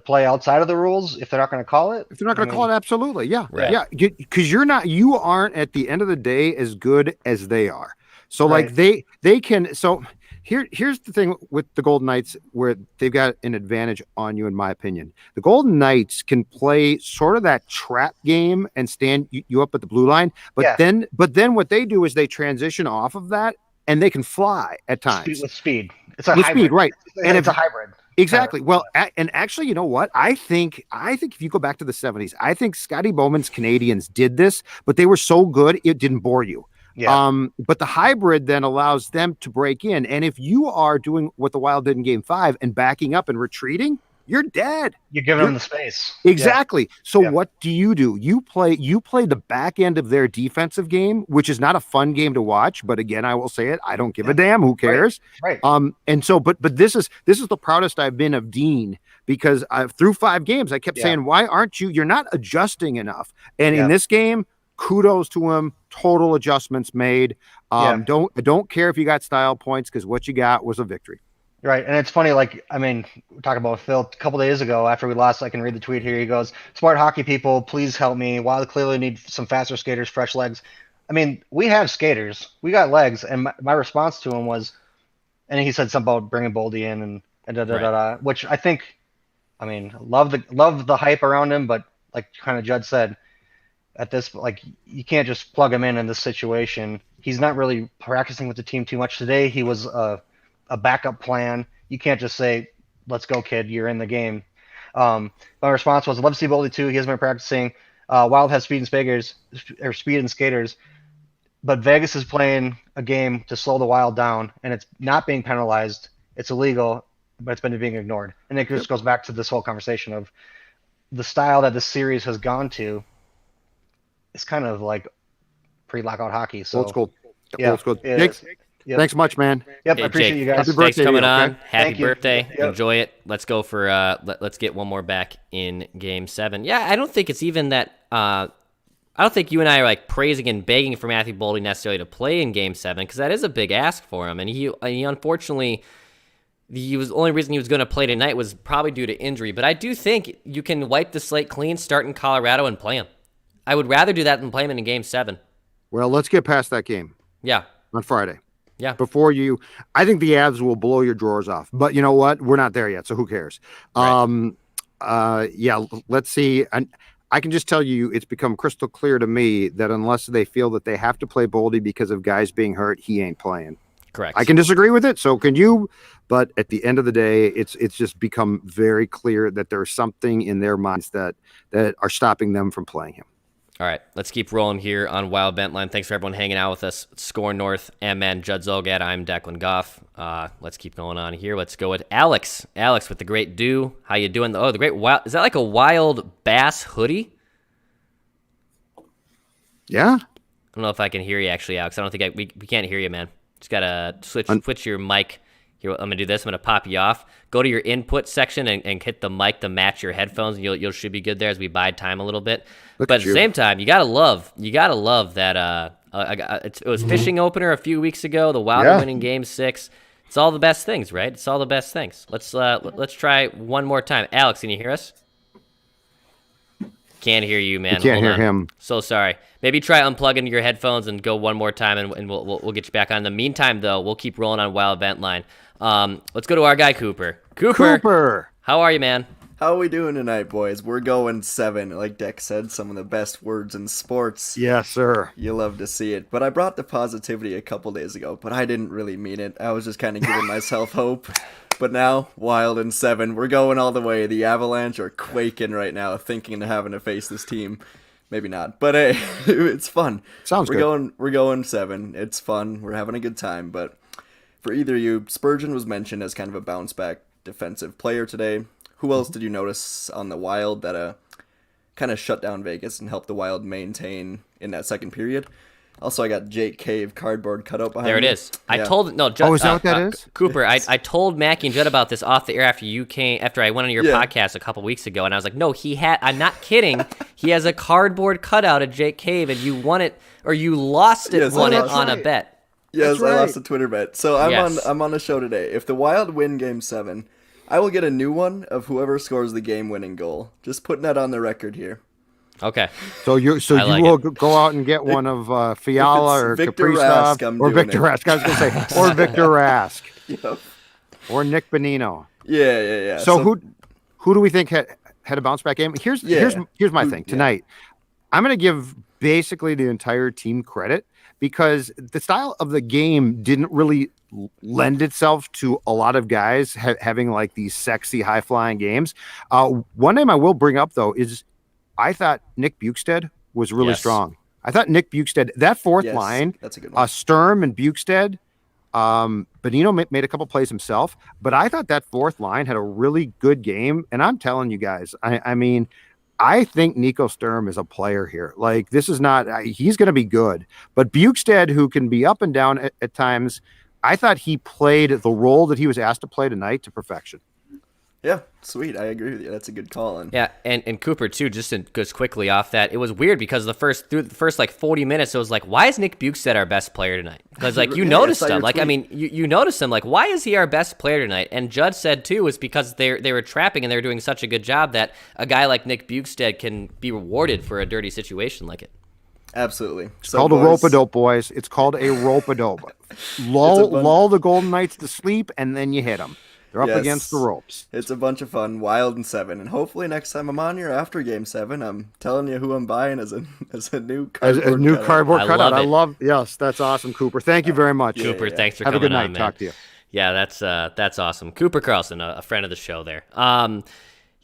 play outside of the rules if they're not going to call it. If they're not going to call it, absolutely, yeah, Right. yeah, because you aren't at the end of the day as good as they are. So like they can. So here's the thing with the Golden Knights where they've got an advantage on you, in my opinion. The Golden Knights can play sort of that trap game and stand you up at the blue line, but then what they do is they transition off of that and they can fly at times with speed. It's a hybrid. Speed, right? And it's a hybrid. Exactly. Well, and actually, you know what? I think if you go back to the 70s, I think Scotty Bowman's Canadians did this, but they were so good it didn't bore you. Yeah. But the hybrid then allows them to break in. And if you are doing what the Wild did in Game 5 and backing up and retreating, you're dead. You're giving them the space. Exactly. Yeah. So what do? You play the back end of their defensive game, which is not a fun game to watch. But again, I will say it. I don't give a damn. Who cares? Right. And so, but this is the proudest I've been of Dean because through 5 games, I kept saying, why aren't you're not adjusting enough? And in this game, kudos to him. Total adjustments made. Don't care if you got style points because what you got was a victory. Right. And it's funny, like, I mean, we talked about Phil a couple days ago after we lost. I can read the tweet here. He goes, "Smart hockey people, please help me. Wild clearly need some faster skaters, fresh legs." I mean, we have skaters. We got legs. And my response to him was, and he said something about bringing Boldy in and da, which I think, I mean, love the hype around him, but like kind of Judd said, at this, like, you can't just plug him in this situation. He's not really practicing with the team too much today. He was a backup plan. You can't just say, let's go, kid, you're in the game. My response was, I'd love to see Boldy too. He hasn't been practicing. Wild has speed and skaters, but Vegas is playing a game to slow the Wild down, and it's not being penalized. It's illegal, but it's been being ignored. And it just goes back to this whole conversation of the style that this series has gone to. It's kind of like pre-lockout hockey. So old school. Yeah, old school. Jake, thanks much, man. Yep, Hey, I appreciate Jake, you guys. Happy birthday thanks for coming to you, on. okay? Happy Thank you. birthday. Yep. Enjoy it. Let's go for let's get one more back in Game 7. Yeah, I don't think it's even that. I don't think you and I are like praising and begging for Matthew Boldy necessarily to play in Game 7 because that is a big ask for him, and he unfortunately. The only reason he was going to play tonight was probably due to injury, but I do think you can wipe the slate clean, start in Colorado, and play him. I would rather do that than play him in Game 7. Well, let's get past that game. Yeah. On Friday. Yeah. I think the Avs will blow your drawers off, but you know what? We're not there yet, so who cares? Right. Let's see. And I can just tell you, it's become crystal clear to me that unless they feel that they have to play Boldy because of guys being hurt, he ain't playing. Correct. I can disagree with it. So can you? But at the end of the day, it's just become very clear that there's something in their minds that are stopping them from playing him. All right, let's keep rolling here on Wild Vent Line. Thanks for everyone hanging out with us. Score North, MN, Judd Zolgad. I'm Declan Goff. Let's keep going on here. Let's go with Alex. Alex with the great do. How you doing? Oh, the great wild. Is that like a Wild Bass hoodie? Yeah. I don't know if I can hear you actually, Alex. I don't think we can't hear you, man. Just gotta switch your mic. Here, I'm gonna do this. I'm gonna pop you off. Go to your input section and hit the mic to match your headphones. And you should be good there as we bide time a little bit. But at the same time, you gotta love that. It was fishing opener a few weeks ago. The Wild are winning Game 6. It's all the best things, right? It's all the best things. Let's try one more time. Alex, can you hear us? Can't hear you, man. Can't hear him. So sorry. Maybe try unplugging your headphones and go one more time, and we'll get you back on. In the meantime, though, we'll keep rolling on Wild Vent Line. Let's go to our guy Cooper. Cooper, how are you, man? How are we doing tonight, boys? We're going 7. Like Deck said, some of the best words in sports. Yes, sir. You love to see it. But I brought the positivity a couple days ago, but I didn't really mean it. I was just kind of giving myself hope. But now, Wild and 7, we're going all the way. The Avalanche are quaking right now, thinking of having to face this team. Maybe not, but hey, it's fun. Sounds good. We're going 7. It's fun. We're having a good time. But for either of you, Spurgeon was mentioned as kind of a bounce back defensive player today. Who else did you notice on the Wild that kind of shut down Vegas and helped the Wild maintain in that second period? Also, I got Jake Cave cardboard cutout behind me. There it is. Yeah. I told Judd, is that what that is? Cooper, I told Mackie and Judd about this off the air after I went on your podcast a couple weeks ago, and I was like, no, I'm not kidding. He has a cardboard cutout of Jake Cave, and you won it, or you lost it, won it on a bet. Yes, right. I lost a Twitter bet. So I'm on a show today. If the Wild win Game 7, I will get a new one of whoever scores the game-winning goal. Just putting that on the record here. Okay. So you will go out and get one of Fiala or Victor Kaprizov Rask, or Victor Rask. I was going to say, or Victor Rask. Yep. Or Nick Bonino. Yeah. So who do we think had a bounce back game? Here's my thing tonight. I'm going to give basically the entire team credit because the style of the game didn't really lend itself to a lot of guys having like these sexy high flying games. One name I will bring up though is I thought Nick Bukestad was really strong. I thought Nick Bukestad, that fourth line, that's a good one. Sturm and Bukestad, Bonino made a couple plays himself, but I thought that fourth line had a really good game. And I'm telling you guys, I mean, I think Nico Sturm is a player here. Like this is not, he's going to be good, but Bukestad, who can be up and down at times, I thought he played the role that he was asked to play tonight to perfection. Yeah, sweet. I agree with you. That's a good call. Yeah, and Cooper too. Just quickly off that, it was weird because through the first like 40 minutes, it was like, why is Nick Bukestad our best player tonight? Because like you noticed him. Like tweet. I mean, you noticed him. Like why is he our best player tonight? And Judd said too is because they were trapping and they were doing such a good job that a guy like Nick Bukestad can be rewarded for a dirty situation like it. Absolutely. It's called a rope-a-dope, boys. It's called a rope-a-dope. Lull the Golden Knights to sleep, and then you hit them. They're up against the ropes. It's a bunch of fun, Wild and 7, and hopefully next time I'm on here after Game 7, I'm telling you who I'm buying as a new cardboard cutout. I love. Yes, that's awesome, Cooper. Thank you very much, Cooper. Thanks for coming on. Have a good night. Man. Talk to you. Yeah, that's awesome. Cooper Carlson, a friend of the show there.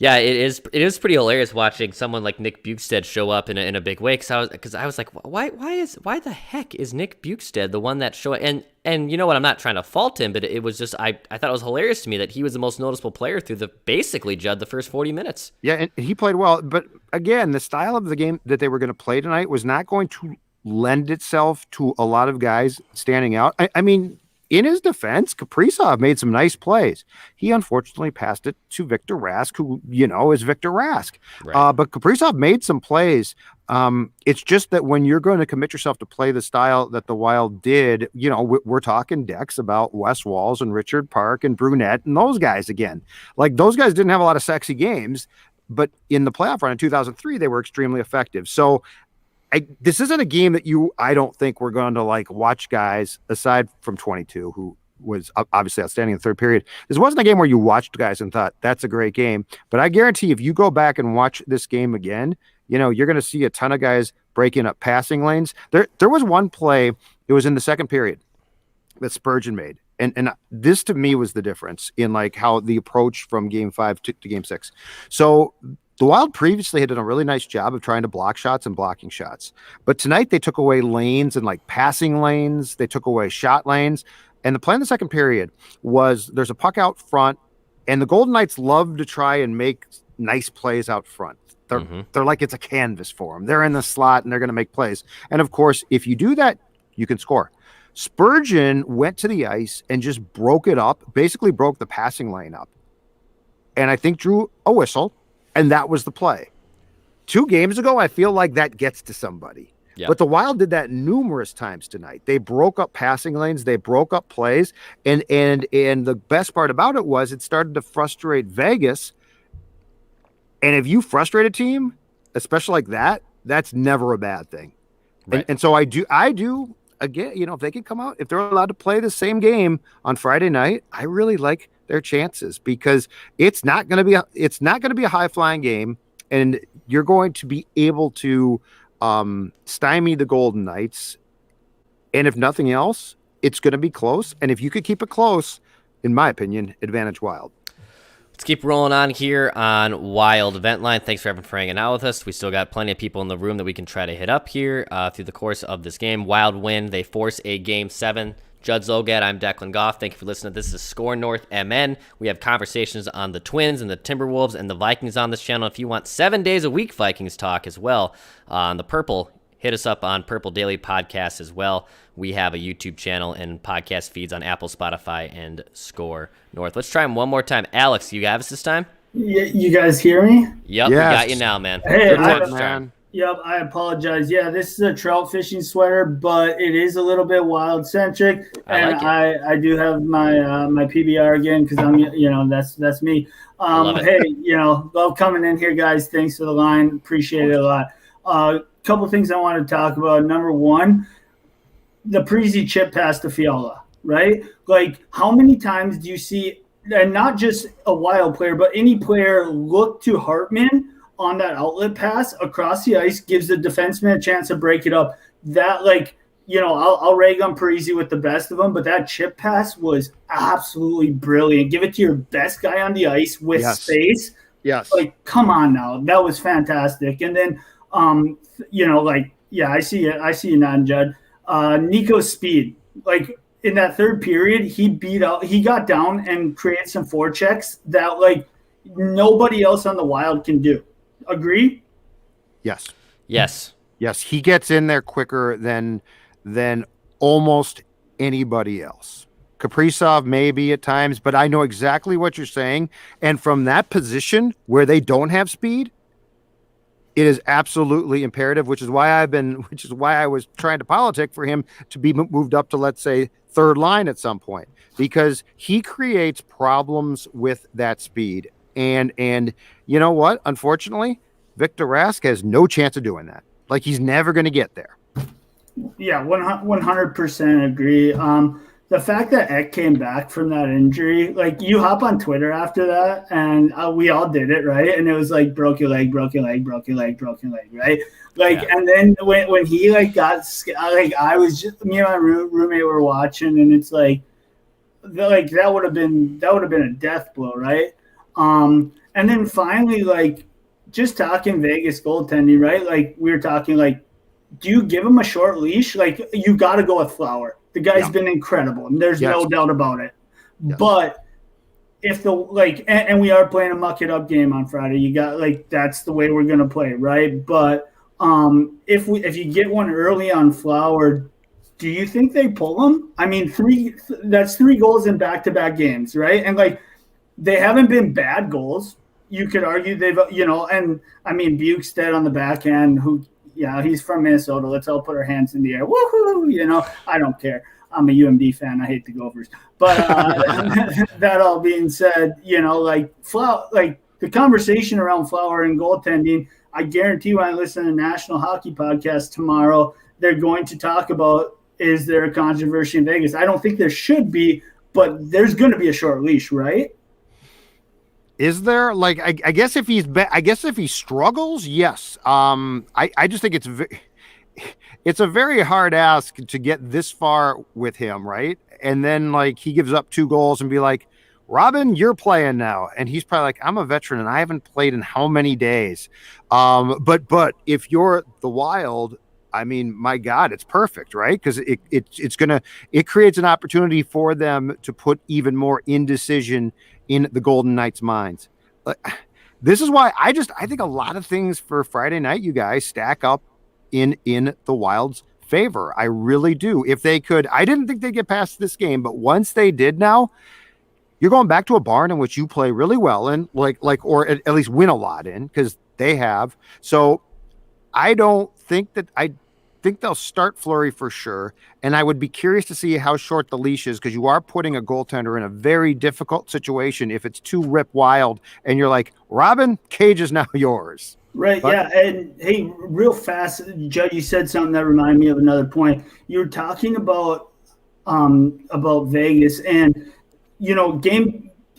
Yeah, it is pretty hilarious watching someone like Nick Bukestad show up in a big way, because I was like, why the heck is Nick Bukestad the one that show and you know what, I'm not trying to fault him, but it was just I thought it was hilarious to me that he was the most noticeable player through basically Judd the first 40 minutes. Yeah, and he played well, but again, the style of the game that they were going to play tonight was not going to lend itself to a lot of guys standing out. I mean, in his defense, Kaprizov made some nice plays. He unfortunately passed it to Victor Rask, who, is Victor Rask. Right. But Kaprizov made some plays. It's just that when you're going to commit yourself to play the style that the Wild did, we're talking decks about Wes Walz and Richard Park and Brunette and those guys again. Like, those guys didn't have a lot of sexy games, but in the playoff run in 2003, they were extremely effective. So this isn't a game that I don't think we're going to watch guys, aside from 22, who was obviously outstanding in the third period. This wasn't a game where you watched guys and thought, that's a great game. But I guarantee if you go back and watch this game again, you're going to see a ton of guys breaking up passing lanes. There was one play, it was in the second period, that Spurgeon made. And this to me was the difference in how the approach from game 5 to game 6. So the Wild previously had done a really nice job of trying to block shots and blocking shots. But tonight they took away lanes and passing lanes. They took away shot lanes. And the play in the second period was there's a puck out front, and the Golden Knights love to try and make nice plays out front. They're like it's a canvas for them. They're in the slot and they're going to make plays. And of course, if you do that, you can score. Spurgeon went to the ice and just broke it up, basically broke the passing lane up. And I think drew a whistle. And that was the play. 2 games ago, I feel like that gets to somebody. Yep. But the Wild did that numerous times tonight. They broke up passing lanes. They broke up plays. And the best part about it was it started to frustrate Vegas. And if you frustrate a team, especially like that, that's never a bad thing. Right. And so I do again, if they can come out, if they're allowed to play the same game on Friday night, I really like their chances, because it's not going to be a high flying game, and you're going to be able to stymie the Golden Knights. And if nothing else, it's going to be close. And if you could keep it close, in my opinion, advantage Wild. Let's keep rolling on here on Wild Event Line. Thanks for hanging out with us. We still got plenty of people in the room that we can try to hit up here through the course of this game. Wild win. They force a Game 7. Judd Zolgad, I'm Declan Goff. Thank you for listening. This is Score North MN. We have conversations on the Twins and the Timberwolves and the Vikings on this channel. If you want 7 days a week Vikings talk as well on the Purple, hit us up on Purple Daily Podcast as well. We have a YouTube channel and podcast feeds on Apple, Spotify, and Score North. Let's try them one more time. Alex, you have us this time? Yeah, you guys hear me? Yep, yes. We got you now, man. Hey, man. Yep, I apologize. Yeah, this is a trout fishing sweater, but it is a little bit wild centric, and I do have my my PBR again because I'm that's me. Hey, love coming in here, guys. Thanks for the line, appreciate it a lot. Couple things I want to talk about. Number one, the Parise chip pass to Fiala, right? How many times do you see, and not just a Wild player, but any player look to Hartman on that outlet pass across the ice, gives the defenseman a chance to break it up. That, I'll rag on Parise with the best of them, but that chip pass was absolutely brilliant. Give it to your best guy on the ice with space. Yes. Come on now. That was fantastic. And then, I see it. I see you nodding, Judd. Nico's speed. In that third period, he got down and created some forechecks that, nobody else on the Wild can do. Agree? Yes. Yes. Yes. He gets in there quicker than almost anybody else. Kaprizov maybe at times, but I know exactly what you're saying. And from that position where they don't have speed, it is absolutely imperative, which is why I was trying to politic for him to be moved up to, let's say, third line at some point, because he creates problems with that speed. And you know what? Unfortunately, Victor Rask has no chance of doing that. Like he's never going to get there. Yeah, 100% agree. The fact that Eck came back from that injury, like you hop on Twitter after that, and we all did it, right? And it was like broke your leg, broke your leg, broke your leg, broke your leg, right? Like, yeah. And then when he like got like, I was just me and my roommate were watching, and it's like that would have been a death blow, right? And then finally, like just talking Vegas goaltending, right? Like we were talking, like, do you give him a short leash? Like you got to go with Flower. The guy's been incredible, and there's no doubt about it. Yes. But if and we are playing a muck it up game on Friday, you got that's the way we're gonna play, right? But if you get one early on Flower, do you think they pull him? I mean, that's 3 goals in back-to-back games, right? And they haven't been bad goals. You could argue they've, and I mean Bukestad on the back end, who. Yeah, he's from Minnesota. Let's all put our hands in the air. Woohoo! I don't care. I'm a UMD fan. I hate the Gophers. But that all being said, Flower, the conversation around Flower and goaltending, I guarantee when I listen to the National Hockey Podcast tomorrow, they're going to talk about, is there a controversy in Vegas? I don't think there should be, but there's going to be a short leash, right? Is there I guess if if he struggles, yes. I just think it's a very hard ask to get this far with him, right? And then he gives up 2 goals and be like, Robin, you're playing now, and he's probably like, I'm a veteran and I haven't played in how many days. But if you're the Wild, I mean, my God, it's perfect, right? Because it creates an opportunity for them to put even more indecision in the Golden Knights' minds. This is why I think a lot of things for Friday night, you guys, stack up in the Wild's favor. I really do. If they could, I didn't think they'd get past this game, but once they did, now you're going back to a barn in which you play really well in, or at least win a lot in, because they have. So I think they'll start Fleury for sure, and I would be curious to see how short the leash is, because you are putting a goaltender in a very difficult situation if it's too rip wild, and you're like, Robin, cage is now yours. Right, yeah, and hey, real fast, Judd, you said something that reminded me of another point. You were talking about Vegas, and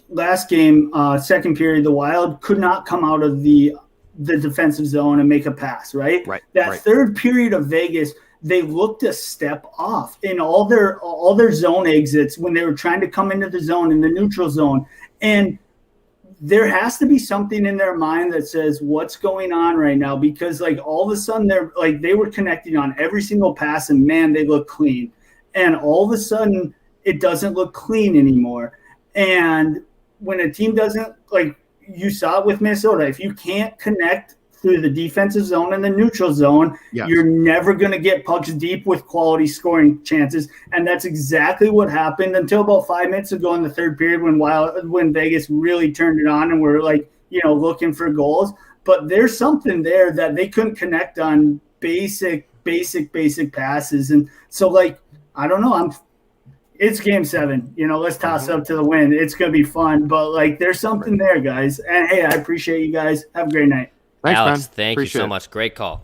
last game, second period, the Wild could not come out of the defensive zone and make a pass, right? That third period of Vegas, they looked a step off in all their zone exits when they were trying to come into the zone, in the neutral zone. And there has to be something in their mind that says, what's going on right now? Because all of a sudden they were connecting on every single pass, and man, they look clean. And all of a sudden it doesn't look clean anymore. And when a team doesn't, you saw it with Minnesota, if you can't connect through the defensive zone and the neutral zone, you're never going to get pucks deep with quality scoring chances. And that's exactly what happened until about 5 minutes ago in the third period when Vegas really turned it on and were looking for goals. But there's something there that they couldn't connect on basic passes. And so I don't know, it's game 7, let's toss it up to the win. It's going to be fun, but there's something there, guys. And hey, I appreciate you guys. Have a great night. Thanks, Alex, man. Thank Appreciate you so it. much. Great call.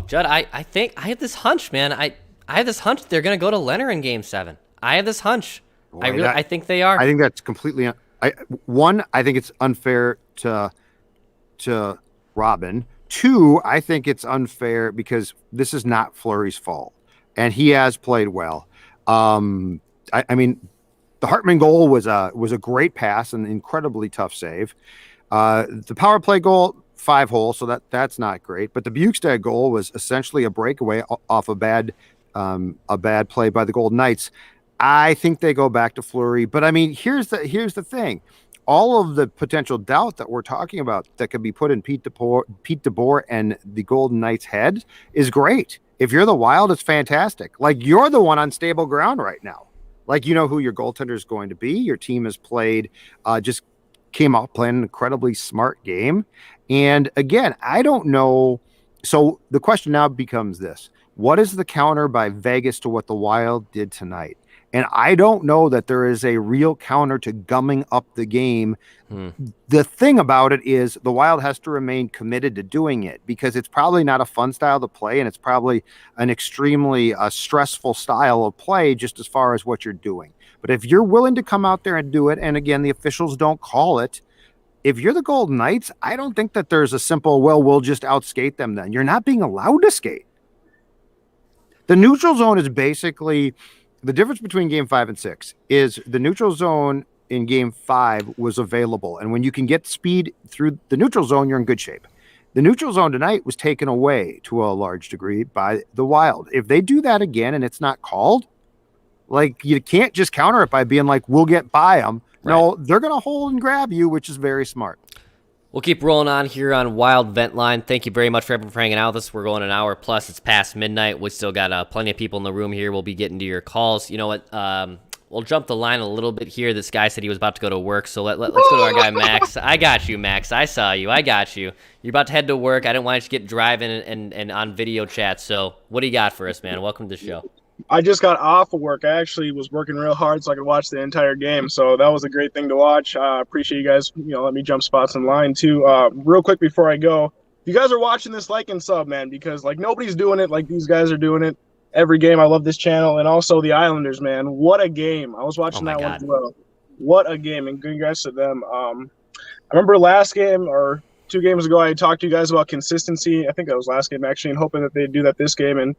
Judd, I think I have this hunch, man. I have this hunch they're going to go to Leonard in game 7. I have this hunch. Boy, I think they are. I think that's completely I think it's unfair to Robin. 2, I think it's unfair because this is not Fleury's fault, and he has played well. I mean, the Hartman goal was a great pass and an incredibly tough save. The power play goal, 5-hole, so that's not great. But the Bukestad goal was essentially a breakaway off a bad play by the Golden Knights. I think they go back to Fleury. But I mean, here's the thing. All of the potential doubt that we're talking about that could be put in Pete DeBoer and the Golden Knights' head is great. If you're the Wild, it's fantastic. You're the one on stable ground right now. Who your goaltender is going to be. Your team has played, just came out playing an incredibly smart game. And again, I don't know. So the question now becomes this: what is the counter by Vegas to what the Wild did tonight? And I don't know that there is a real counter to gumming up the game. The thing about it is the Wild has to remain committed to doing it, because it's probably not a fun style to play, and it's probably an extremely stressful style of play just as far as what you're doing. But if you're willing to come out there and do it, and again, the officials don't call it, if you're the Golden Knights, I don't think that there's a simple, well, we'll just outskate them then. You're not being allowed to skate. The neutral zone is basically the difference between game 5 and 6 is the neutral zone in game 5 was available. And when you can get speed through the neutral zone, you're in good shape. The neutral zone tonight was taken away to a large degree by the Wild. If they do that again and it's not called, like, you can't just counter it by being like, we'll get by them. Right. No, they're going to hold and grab you, which is very smart. We'll keep rolling on here on Wild Vent Line. Thank you very much for everyone for hanging out with us. We're going an hour plus. It's past midnight. We still got plenty of people in the room here. We'll be getting to your calls. You know what? We'll jump the line a little bit here. This guy said he was about to go to work, so let's go to our guy, Max. I got you, Max. I saw you. I got you. You're about to head to work. I didn't want you to get driving and on video chat, so what do you got for us, man? Welcome to the show. I just got off of work. I actually was working real hard so I could watch the entire game. So that was a great thing to watch. Appreciate you guys, let me jump spots in line too. Real quick before I go, if you guys are watching this, like and sub, man, because like nobody's doing it like these guys are doing it every game. I love this channel. And also the Islanders, man. What a game. I was watching that one as well. What a game. And congrats to them. I remember last game or 2 games ago, I talked to you guys about consistency. I think that was last game actually, and hoping that they'd do that this game. And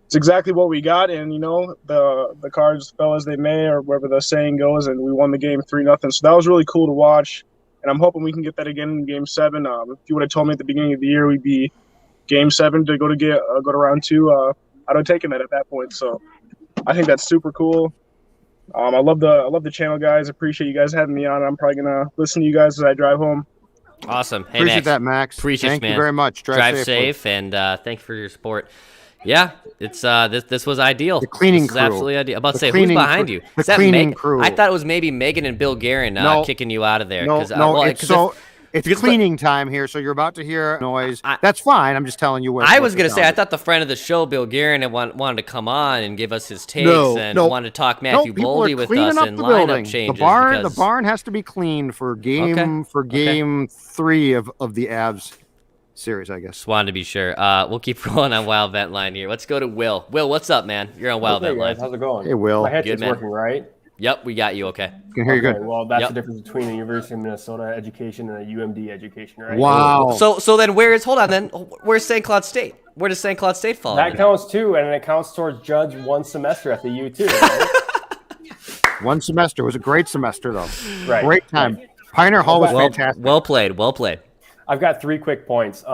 it's exactly what we got, and the cards fell as they may, or wherever the saying goes, and we won the game 3-0. So that was really cool to watch, and I'm hoping we can get that again in Game 7. If you would have told me at the beginning of the year we'd be Game 7 to go to round 2, I'd have taken that at that point. So I think that's super cool. I love the channel, guys. Appreciate you guys having me on. I'm probably gonna listen to you guys as I drive home. Awesome. Hey, appreciate that, Max. Appreciate thank man. you very much. Drive safe, and thank you for your support. Yeah, it's this was ideal. The cleaning crew. Absolutely ideal. I'm about to say, who's behind you? The cleaning crew. I thought it was maybe Megan and Bill Guerin kicking you out of there. It's cleaning time here, so you're about to hear noise. That's fine. I'm just telling you what. I was going to say, I thought the friend of the show, Bill Guerin, wanted to come on and give us his takes and wanted to talk Matthew Boldy with us and lineup changes. The barn has to be cleaned for game 3 of the Avs series, I guess. Just wanted to be sure. We'll keep rolling on Wild Vent Line here. Let's go to Will. Will, what's up, man? You're on Wild Vent Line. How's it going? Hey, Will. My headset's working, right? Yep, we got you. Okay. Can hear you good. Well, that's the difference between a University of Minnesota education and a UMD education, right? Wow. So then where's St. Cloud State? Where does St. Cloud State fall? That counts too, and it counts towards Judd's 1 semester at the U too. Right? 1 semester. It was a great semester though. Right. Great time. Right. Pioneer Hall was fantastic. Well played. I've got 3 quick points.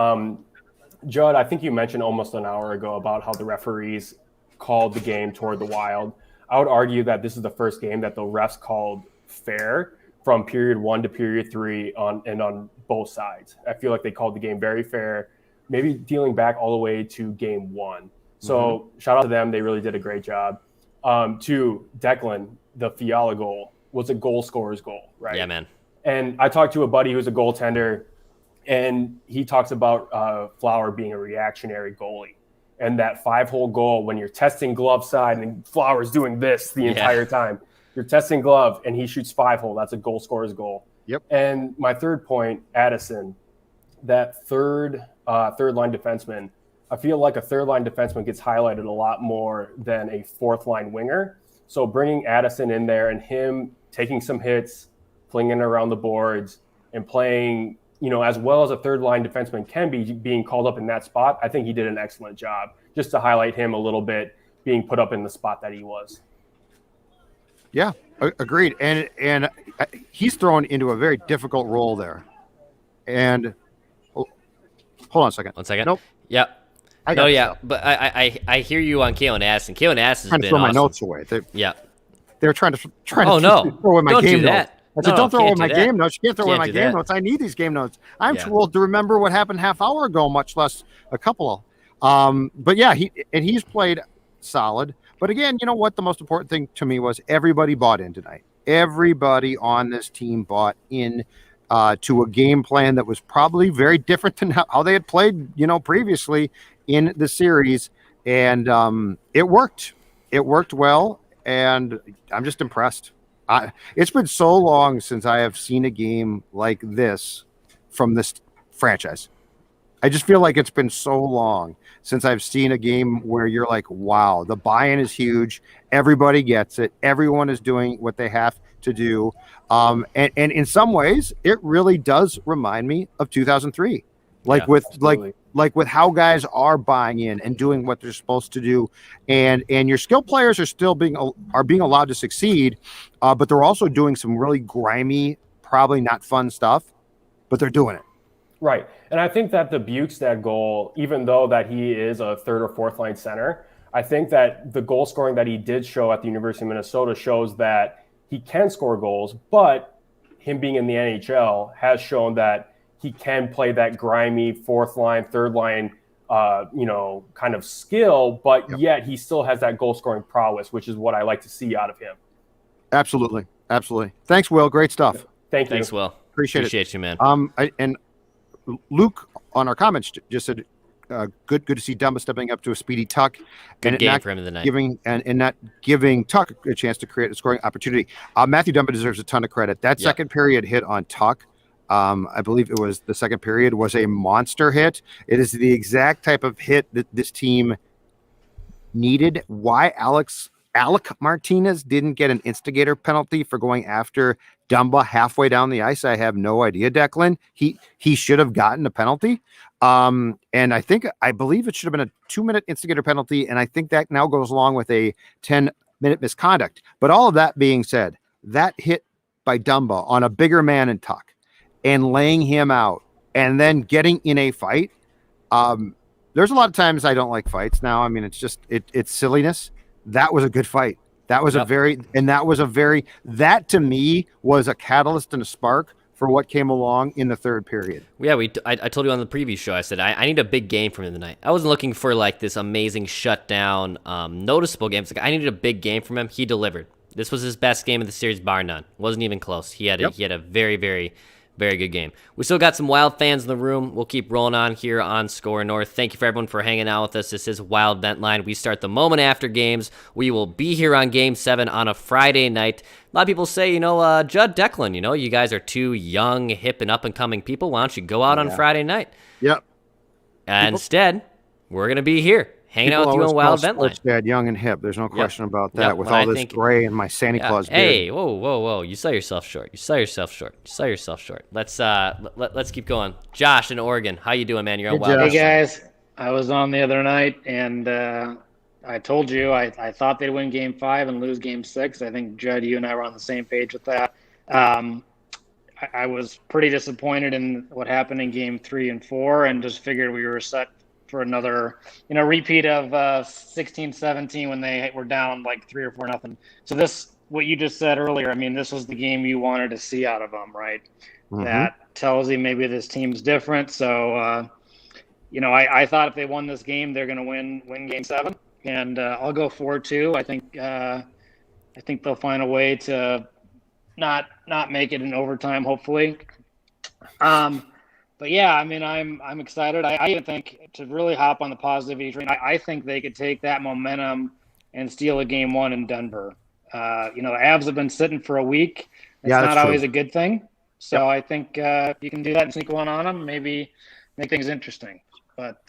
Judd, I think you mentioned almost an hour ago about how the referees called the game toward the Wild. I would argue that this is the first game that the refs called fair from period 1 to period 3 on both sides. I feel like they called the game very fair, maybe dealing back all the way to game 1. So shout out to them. They really did a great job. 2, Declan, the Fiala goal was a goal scorer's goal, right? Yeah, man. And I talked to a buddy who's a goaltender, and he talks about Flower being a reactionary goalie. And that 5-hole goal, when you're testing glove side and Flower's doing this the entire time, you're testing glove and he shoots 5-hole. That's a goal scorer's goal. Yep. And my third point, Addison, that third line defenseman, I feel like a third line defenseman gets highlighted a lot more than a 4th line winger. So bringing Addison in there and him taking some hits, flinging around the boards and playing, as well as a third line defenseman can be being called up in that spot, I think he did an excellent job just to highlight him a little bit being put up in the spot that he was. Yeah, agreed. And he's thrown into a very difficult role there. And hold on a second. 1 second. Nope. Yep. But I hear you on Kalen Addison. Kalen Addison has been throw awesome. my notes away. They're trying to Oh no! throw away my Don't game do that. notes. I said, don't throw away my that. game notes. You can't throw away my do game that. notes. I need these game notes. I'm too old to remember what happened half hour ago, much less a couple. But yeah, he's played solid. But again, you know what? The most important thing to me was everybody bought in tonight. Everybody on this team bought in to a game plan that was probably very different than how they had played, previously in the series. And it worked. It worked well. and I'm just impressed. It's been so long since I have seen a game like this from this franchise. I just feel like it's been so long since I've seen a game where you're like, wow, the buy-in is huge. Everybody gets it. Everyone is doing what they have to do. And in some ways, it really does remind me of 2003. Like with how guys are buying in and doing what they're supposed to do, and your skill players are still being allowed to succeed, but they're also doing some really grimy, probably not fun stuff, but they're doing it. Right. And I think that the Bukestad goal, even though that he is a third or fourth line center, I think that the goal scoring that he did show at the University of Minnesota shows that he can score goals, but him being in the NHL has shown that he can play that grimy fourth line, third line, kind of skill, but yet he still has that goal scoring prowess, which is what I like to see out of him. Absolutely. Absolutely. Thanks, Will. Great stuff. Thank you. Thanks, Will. Appreciate you, man. And Luke on our comments just said, good to see Dumba stepping up to a speedy Tuck. Good and game not for him in the night. Not giving Tuck a chance to create a scoring opportunity. Matthew Dumba deserves a ton of credit. That second period hit on Tuck, I believe it was the second period, was a monster hit. It is the exact type of hit that this team needed. Why Alec Martinez didn't get an instigator penalty for going after Dumba halfway down the ice, I have no idea, Declan. He should have gotten a penalty. And I believe it should have been a 2-minute instigator penalty, and I think that now goes along with a 10-minute misconduct. But all of that being said, that hit by Dumba on a bigger man in Tuck and laying him out and then getting in a fight. There's a lot of times I don't like fights now. I mean, it's just it's silliness. That was a good fight. That was that to me was a catalyst and a spark for what came along in the third period. Yeah, I told you on the previous show, I said, I need a big game from him tonight. I wasn't looking for like this amazing shutdown, noticeable game. It's like, I needed a big game from him. He delivered. This was his best game of the series, bar none. Wasn't even close. He had a very, very, very good game. We still got some Wild fans in the room. We'll keep rolling on here on Score North. Thank you for everyone for hanging out with us. This is Wild Vent Line. We start the moment after games. We will be here on Game 7 on a Friday night. A lot of people say, Judd, Declan, you guys are two young, hip, and up-and-coming people. Why don't you go out on Friday night? Yep. Instead, we're going to be here. Hanging out with you on Wild Vent Line. Dad, young and hip. There's no question about that. With all this gray and my Santa Claus beard. Hey, whoa! You sell yourself short. Let's keep going. Josh in Oregon, how you doing, man? You're on Wild. Hey guys, I was on the other night, and I told you I thought they'd win Game 5 and lose Game 6. I think Judd, you and I were on the same page with that. I was pretty disappointed in what happened in Game 3 and 4, and just figured we were set for another, repeat of 16-17 when they were down like 3 or 4-0. So this, what you just said earlier, I mean, this was the game you wanted to see out of them, right? Mm-hmm. That tells you maybe this team's different. So, I thought if they won this game, they're going to win Game 7, and I'll go 4-2. I think they'll find a way to not make it in overtime, hopefully. But yeah, I mean, I'm excited. I even think to really hop on the positivity train, I think they could take that momentum and steal a Game 1 in Denver. The Avs have been sitting for a week. It's not always a good thing. So I think you can do that and sneak one on them, maybe make things interesting. But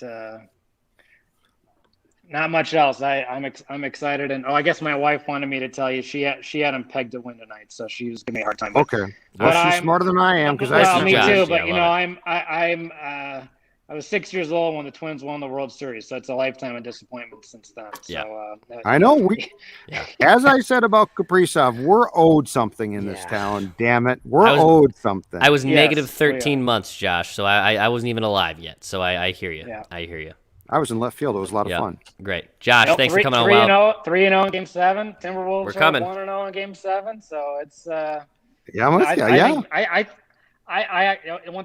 not much else. I'm excited, and I guess my wife wanted me to tell you she had him pegged to win tonight, so she was giving me a hard time. Okay, well, she's smarter than I am because me too. But I was 6 years old when the Twins won the World Series, so it's a lifetime of disappointment since then. So, I know as I said about Kaprizov, we're owed something in this town. Damn it, we're owed something. I was negative 13 months, Josh, so I wasn't even alive yet. So I hear you. Yeah. I hear you. I was in left field. It was a lot of fun. Great. Josh, thanks for coming on Wild. 3-0 in Game 7. Timberwolves We're coming. 1-0 in Game 7. So it's one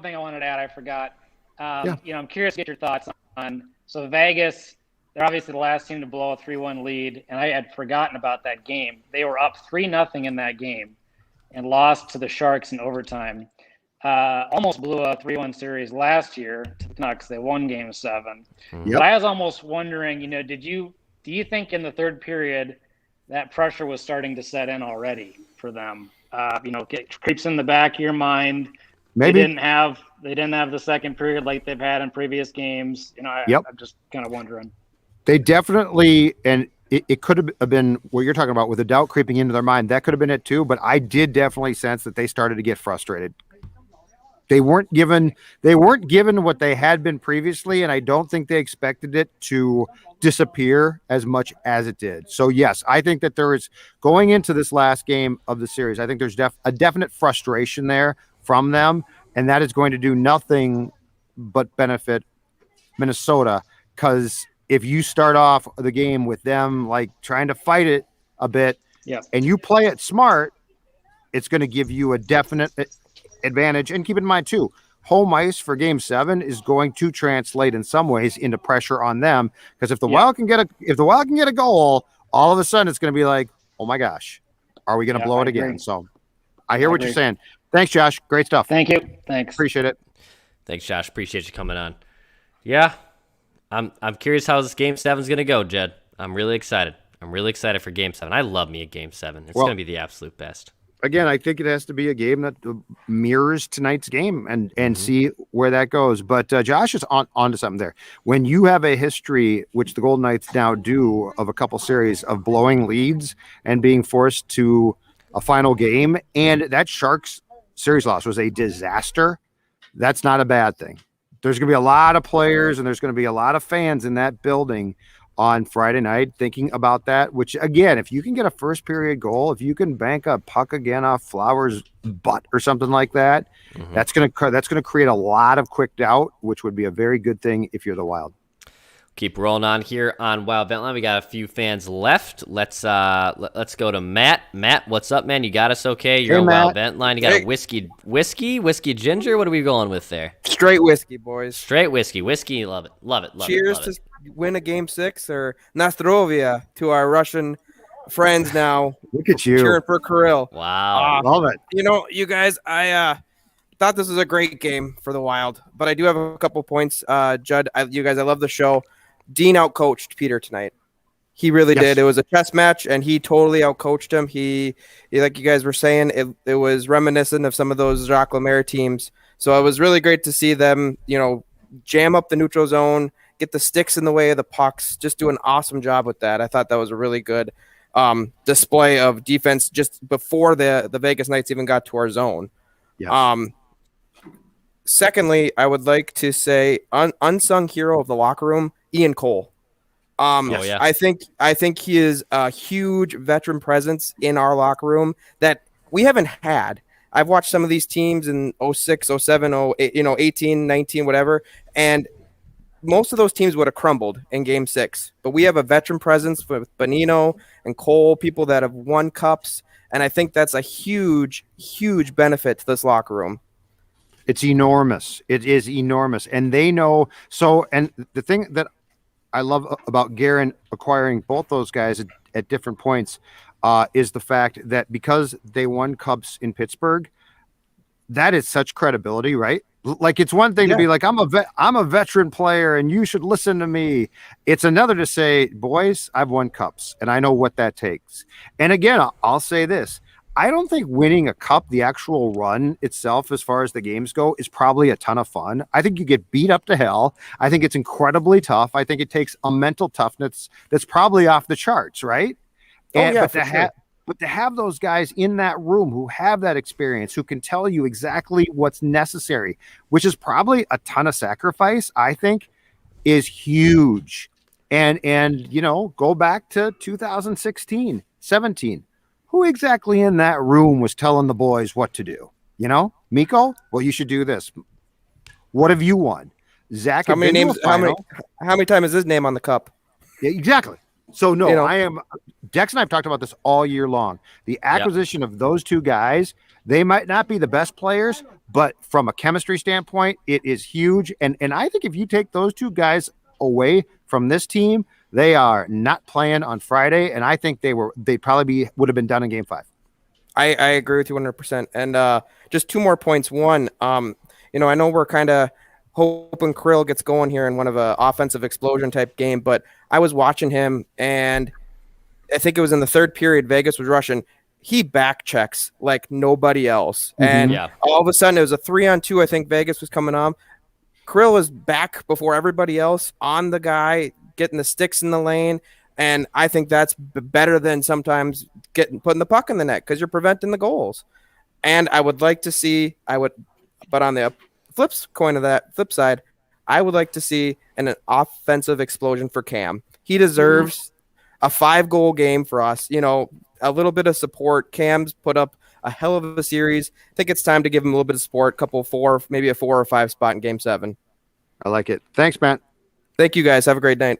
thing I wanted to add, I forgot. I'm curious to get your thoughts on. So Vegas, they're obviously the last team to blow a 3-1 lead, and I had forgotten about that game. They were up 3-0 in that game and lost to the Sharks in overtime. Almost blew a 3-1 series last year to the Canucks. They won Game 7. But I was almost wondering, do you think in the third period that pressure was starting to set in already for them. It creeps in the back of your mind. Maybe they didn't have the second period like they've had in previous games. I'm just kind of wondering. They definitely, and it could have been what you're talking about with the doubt creeping into their mind. That could have been it too. But I did definitely sense that they started to get frustrated. They weren't given what they had been previously, and I don't think they expected it to disappear as much as it did. So yes, I think that there is, going into this last game of the series, I think there's a definite frustration there from them, and that is going to do nothing but benefit Minnesota, because if you start off the game with them like trying to fight it a bit, and you play it smart, it's going to give you a definite advantage. And keep in mind too, home ice for Game 7 is going to translate in some ways into pressure on them, because if the Wild can get a goal, all of a sudden it's going to be like, oh my gosh, are we going to blow it again? So I hear what you're saying. Thanks, Josh. Great stuff. Thank you. Thanks. Appreciate it. Thanks, Josh. Appreciate you coming on. Yeah, I'm curious how this Game 7 is going to go, Jed. I'm really excited. I'm really excited for Game 7. I love me a Game 7. It's going to be the absolute best. Again, I think it has to be a game that mirrors tonight's game and see where that goes. But Josh is on to something there. When you have a history, which the Golden Knights now do, of a couple series of blowing leads and being forced to a final game, and that Sharks series loss was a disaster, that's not a bad thing. There's going to be a lot of players and there's going to be a lot of fans in that building on Friday night thinking about that, which again, if you can get a first period goal, if you can bank a puck again off Flowers' butt or something like that, that's going to create a lot of quick doubt, which would be a very good thing if you're the Wild. Keep rolling on here on Wild Ventline. We got a few fans left. Let's go to Matt. Matt, what's up, man? You got us okay? You're on Wild Ventline. You got a whiskey ginger. What are we going with there? Straight whiskey, boys. Straight whiskey. Love it. Love it. Cheers to win a Game 6, or Nastrovia to our Russian friends now. Look at you cheering for Kirill. Wow, love it. You guys, I thought this was a great game for the Wild, but I do have a couple points. Judd, I love the show. Dean outcoached Peter tonight. He really did. It was a chess match, and he totally outcoached him. He like you guys were saying, it was reminiscent of some of those Jacques Lemaire teams. So it was really great to see them, jam up the neutral zone, get the sticks in the way of the pucks, just do an awesome job with that. I thought that was a really good display of defense just before the Vegas Knights even got to our zone. Yeah. Secondly, I would like to say unsung hero of the locker room, Ian Cole. I think he is a huge veteran presence in our locker room that we haven't had. I've watched some of these teams in 06, 07, 08, 18, 19, whatever, and most of those teams would have crumbled in Game 6. But we have a veteran presence with Bonino and Cole, people that have won cups, and I think that's a huge, huge benefit to this locker room. It's enormous. It is enormous. And they know. So, and the thing that I love about Guerin acquiring both those guys at different points is the fact that because they won cups in Pittsburgh, that is such credibility, right? Like, it's one thing to be like, I'm a veteran player and you should listen to me. It's another to say, boys, I've won cups and I know what that takes. And again, I'll say this. I don't think winning a cup, the actual run itself, as far as the games go, is probably a ton of fun. I think you get beat up to hell. I think it's incredibly tough. I think it takes a mental toughness that's probably off the charts, right? But to have those guys in that room who have that experience, who can tell you exactly what's necessary, which is probably a ton of sacrifice, I think, is huge. And go back to 2016, 17. Who exactly in that room was telling the boys what to do? Mikko? Well, you should do this. What have you won? Zach? How many names? How many times is his name on the cup? Yeah, exactly. So Dex and I have talked about this all year long. The acquisition of those two guys, they might not be the best players, but from a chemistry standpoint, it is huge. And I think if you take those two guys away from this team, they are not playing on Friday, and I think they probably would have been done in Game 5. I agree with you 100%. And just two more points. One, I know we're kind of hoping Kirill gets going here in one of a offensive explosion type game, but I was watching him, and I think it was in the third period, Vegas was rushing. He back checks like nobody else. And all of a sudden it was a 3-on-2. I think Vegas was coming on. Kirill was back before everybody else on the guy, getting the sticks in the lane. And I think that's better than sometimes putting the puck in the net because you're preventing the goals. And I would like to see, but on the flip side, I would like to see an offensive explosion for Cam. He deserves a 5-goal game for us. You know, a little bit of support. Cam's put up a hell of a series. I think it's time to give him a little bit of support, maybe a 4 or 5 spot in Game 7. I like it. Thanks, Matt. Thank you, guys. Have a great night.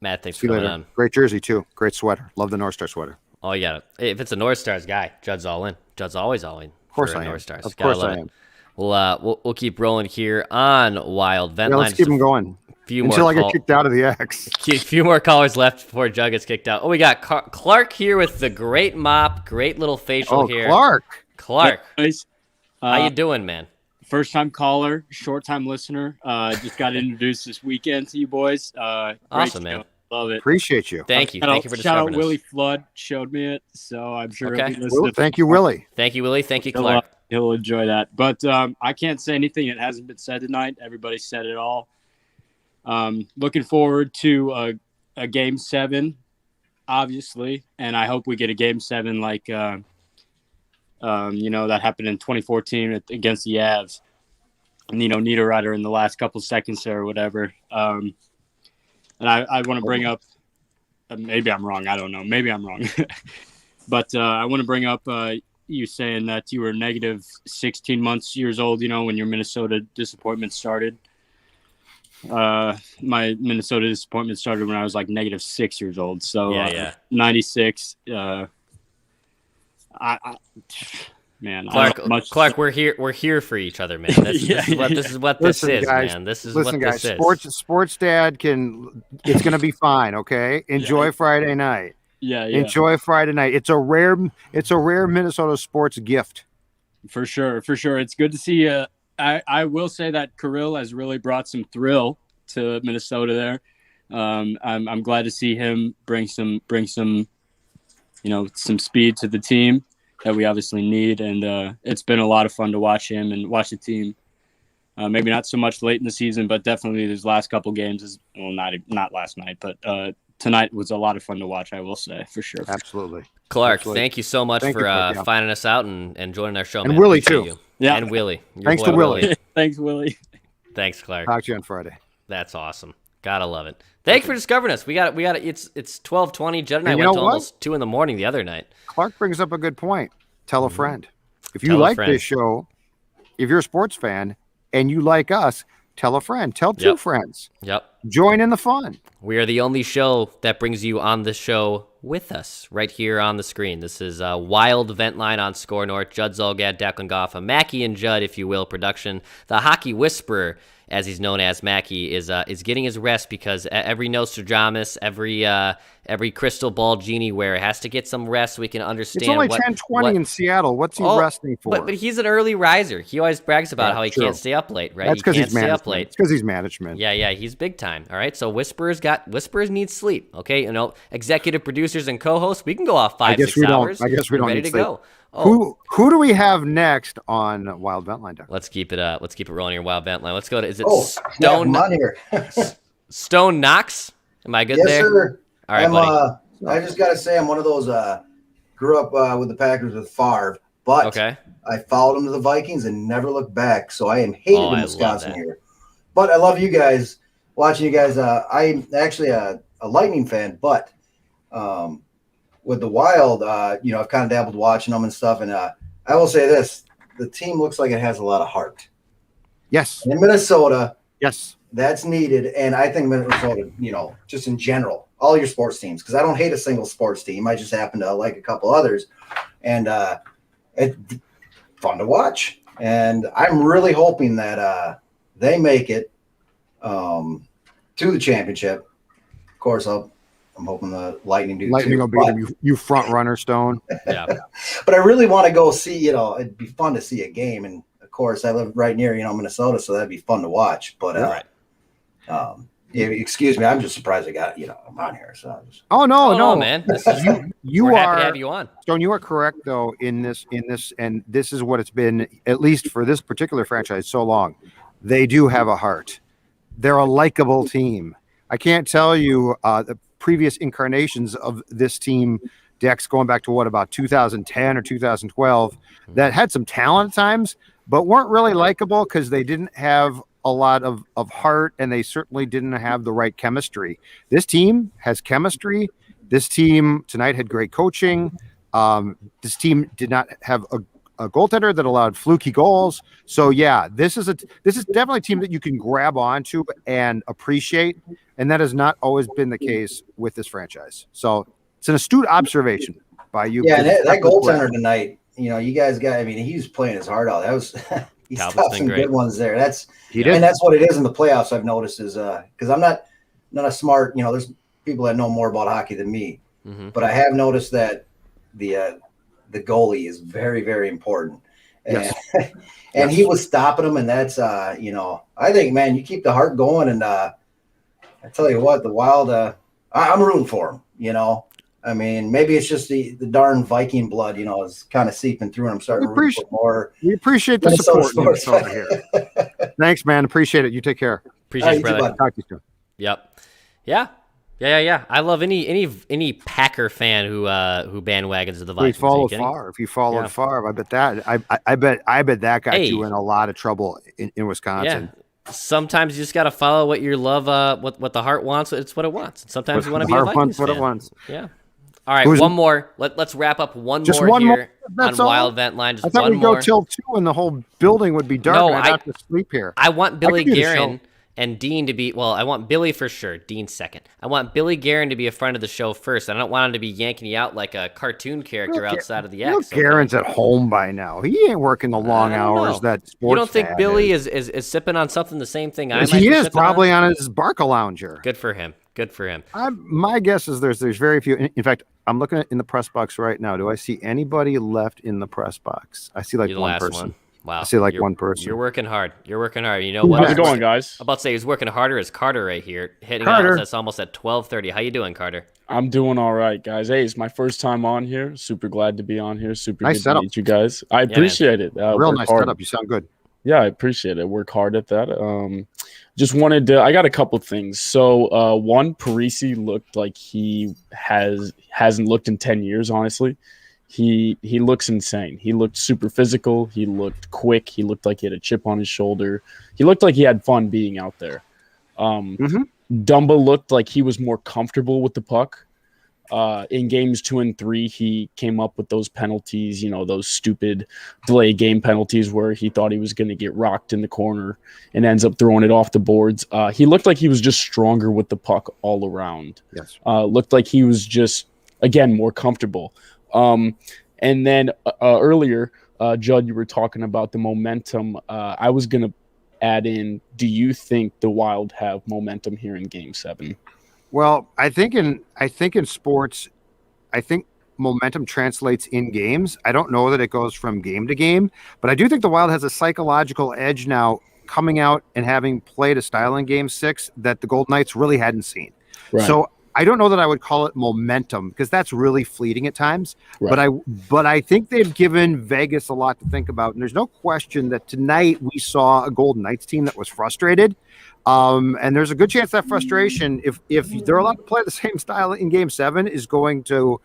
Matt, thanks for coming on. Great jersey, too. Great sweater. Love the North Star sweater. Oh, yeah. If it's a North Stars guy, Judd's all in. Judd's always all in. Of course I am. North Stars. Of course I am. We'll keep rolling here on Wild Vent Line. Let's keep them going. Until I get kicked out of the X. A few more callers left before Judd gets kicked out. Oh, we got Clark here with the great mop, great little facial here. Clark. Hey, how you doing, man? First time caller, short time listener. Just got introduced this weekend to you boys. Awesome, man. Love it. Appreciate you. Thank you. Thank you for discovering us. Shout out Willie Flood showed me it, so I'm sure he'll be listening. Thank you, Willie. Thank you, Willie. Thank you, Clark. He'll enjoy that. But I can't say anything that hasn't been said tonight. Everybody said it all. Looking forward to a Game 7, obviously, and I hope we get a Game 7 like that happened in 2014 against the Avs. And, Niederreiter in the last couple seconds there or whatever. And I want to bring up, maybe I'm wrong. I don't know. Maybe I'm wrong. But I want to bring up you saying that you were negative 16 years old, when your Minnesota disappointment started. My Minnesota disappointment started when I was like negative 6 years old. So 96. Clark, we're here for each other, man. This is what this is, man. This is what this is. Sports dad it's gonna be fine. Okay, enjoy Friday night. Yeah. Enjoy Friday night. It's a rare Minnesota sports gift. For sure. It's good to see. I will say that Kirill has really brought some thrill to Minnesota there. I'm glad to see him bring some some speed to the team that we obviously need, and it's been a lot of fun to watch him and watch the team. Maybe not so much late in the season, but definitely these last couple games not last night, but tonight was a lot of fun to watch, I will say, for sure. Absolutely. Clark, thank you so much for finding us out and joining our show, and man. Willie, too. You. Yeah. And Willie. Thanks to Willie. Thanks, Willie. Thanks, Clark. Talk to you on Friday. That's awesome. Gotta love it. Thanks for discovering us. We got it's 12:20. Judd and I went to almost 2 a.m. the other night. Clark brings up a good point. Tell a friend. If you like this show, if you're a sports fan and you like us, tell a friend. Tell 2 friends. Yep. Join in the fun. We are the only show that brings you on the show with us right here on the screen. This is a Wild Vent Line on Score North. Judd Zulgad, Declan Goff, a Mackey and Judd, if you will, production. The Hockey Whisperer, as he's known as, Mackey, is getting his rest because every Nostradamus, every crystal ball genie wearer has to get some rest so we can understand. It's only 10:20 in Seattle. What's he resting for? But he's an early riser. He always brags about how he can't stay up late, right? That's because he's stay up late. It's because he's management. Yeah, he's big time. All right, so Whisperers need sleep. Okay, executive producers and co-hosts, we can go off 5-6 hours. I guess we don't ready need to sleep. go. Oh. Who do we have next on Wild Vent Line? Let's keep it rolling here. Wild Vent Line. Let's go to. Is it Stone? I'm on here. Stone Knox. Am I good there? Yes, sir. All right, buddy. I just gotta say, I'm one of those. Grew up with the Packers with Favre, but I followed him to the Vikings and never looked back. So I am hated in Wisconsin here. But I love you guys. Watching you guys. I'm actually a Lightning fan, but with the Wild, I've kind of dabbled watching them and stuff. And I will say this: the team looks like it has a lot of heart. Yes. In Minnesota. Yes. That's needed. And I think Minnesota, just in general, all your sports teams, because I don't hate a single sports team. I just happen to like a couple others. And it's fun to watch. And I'm really hoping that they make it to the championship. Of course, I'm hoping the Lightning do. Lightning will beat them. You front runner, Stone. Yeah. But I really want to go see. It'd be fun to see a game. And of course, I live right near Minnesota, so that'd be fun to watch. But Yeah, excuse me. I'm just surprised I'm on here. So Oh no, man. This is, you we're are happy to have you on. Stone, you are correct though in this, and this is what it's been, at least for this particular franchise, so long. They do have a heart. They're a likable team. I can't tell you the previous incarnations of this team, Dex, going back to about 2010 or 2012, that had some talent at times, but weren't really likable because they didn't have a lot of heart, and they certainly didn't have the right chemistry. This team has chemistry. This team tonight had great coaching. This team did not have a goaltender that allowed fluky goals. So yeah, this is definitely a team that you can grab onto and appreciate, and that has not always been the case with this franchise. So it's an astute observation by you. Yeah, that goaltender tonight, you guys got. I mean, he was playing his heart out. That was he stopped some good ones there. That's what it is in the playoffs. I've noticed is because I'm not a smart. There's people that know more about hockey than me, but I have noticed that the goalie is very, very important. Yes. And he was stopping them, and that's I think, man, you keep the heart going, and I tell you what, the Wild, I'm rooting for them. I mean, maybe it's just the darn Viking blood, is kind of seeping through, and I'm starting to root for more. We appreciate the support over here. Thanks, man. Appreciate it. You take care. Appreciate it, brother. Talk to you soon. Yep. Yeah. I love any Packer fan who bandwagons to the Vikings. If you followed Favre, I bet that I bet that got you in a lot of trouble in Wisconsin. Yeah. Sometimes you just got to follow what your love, what the heart wants. It's what it wants. Sometimes you want to be a Vikings fan. What it wants. Yeah. All right, one more. Let's wrap up one more here on Wild Vent Line. Just I thought one we'd more. go till 2 and the whole building would be dark. and I'd have to sleep here. I want Billy Guerin and Dean to be. Well, I want Billy for sure. Dean second. I want Billy Guerin to be a friend of the show first. I don't want him to be yanking you out like a cartoon character outside of the X. Guerin's at home by now. He ain't working the long hours that sports. You don't think Billy is sipping on something the same thing I might He be is probably on his Barca lounger. Good for him. My guess is there's very few. In fact, I'm looking in the press box right now. Do I see anybody left in the press box? I see like one person. Wow. I see like one person. You're working hard. You know what? How's it going, guys? I'm about to say he's working harder as Carter right here. Hitting Carter. out. That's almost at 12:30. How you doing, Carter? I'm doing all right, guys. Hey, it's my first time on here. Super glad to be on here. Super nice good setup. to meet you guys. I appreciate it. Real nice setup. You sound good. Yeah, I appreciate it. Work hard at that. Just wanted to. I got a couple things. So, one, Parisi looked like he hasn't looked in 10 years. Honestly, he looks insane. He looked super physical. He looked quick. He looked like he had a chip on his shoulder. He looked like he had fun being out there. Dumba looked like he was more comfortable with the puck. In games 2 and 3, he came up with those penalties, those stupid delay game penalties where he thought he was going to get rocked in the corner and ends up throwing it off the boards. He looked like he was just stronger with the puck all around. Yes. Looked like he was just, again, more comfortable. And then earlier, Judd, you were talking about the momentum. I was going to add in, do you think the Wild have momentum here in Game 7? Well, I think in sports, I think momentum translates in games. I don't know that it goes from game to game, but I do think the Wild has a psychological edge now coming out and having played a style in Game 6 that the Golden Knights really hadn't seen. Right. So I don't know that I would call it momentum because that's really fleeting at times. Right. But I think they've given Vegas a lot to think about. And there's no question that tonight we saw a Golden Knights team that was frustrated. And there's a good chance that frustration, if they're allowed to play the same style in Game 7, is going to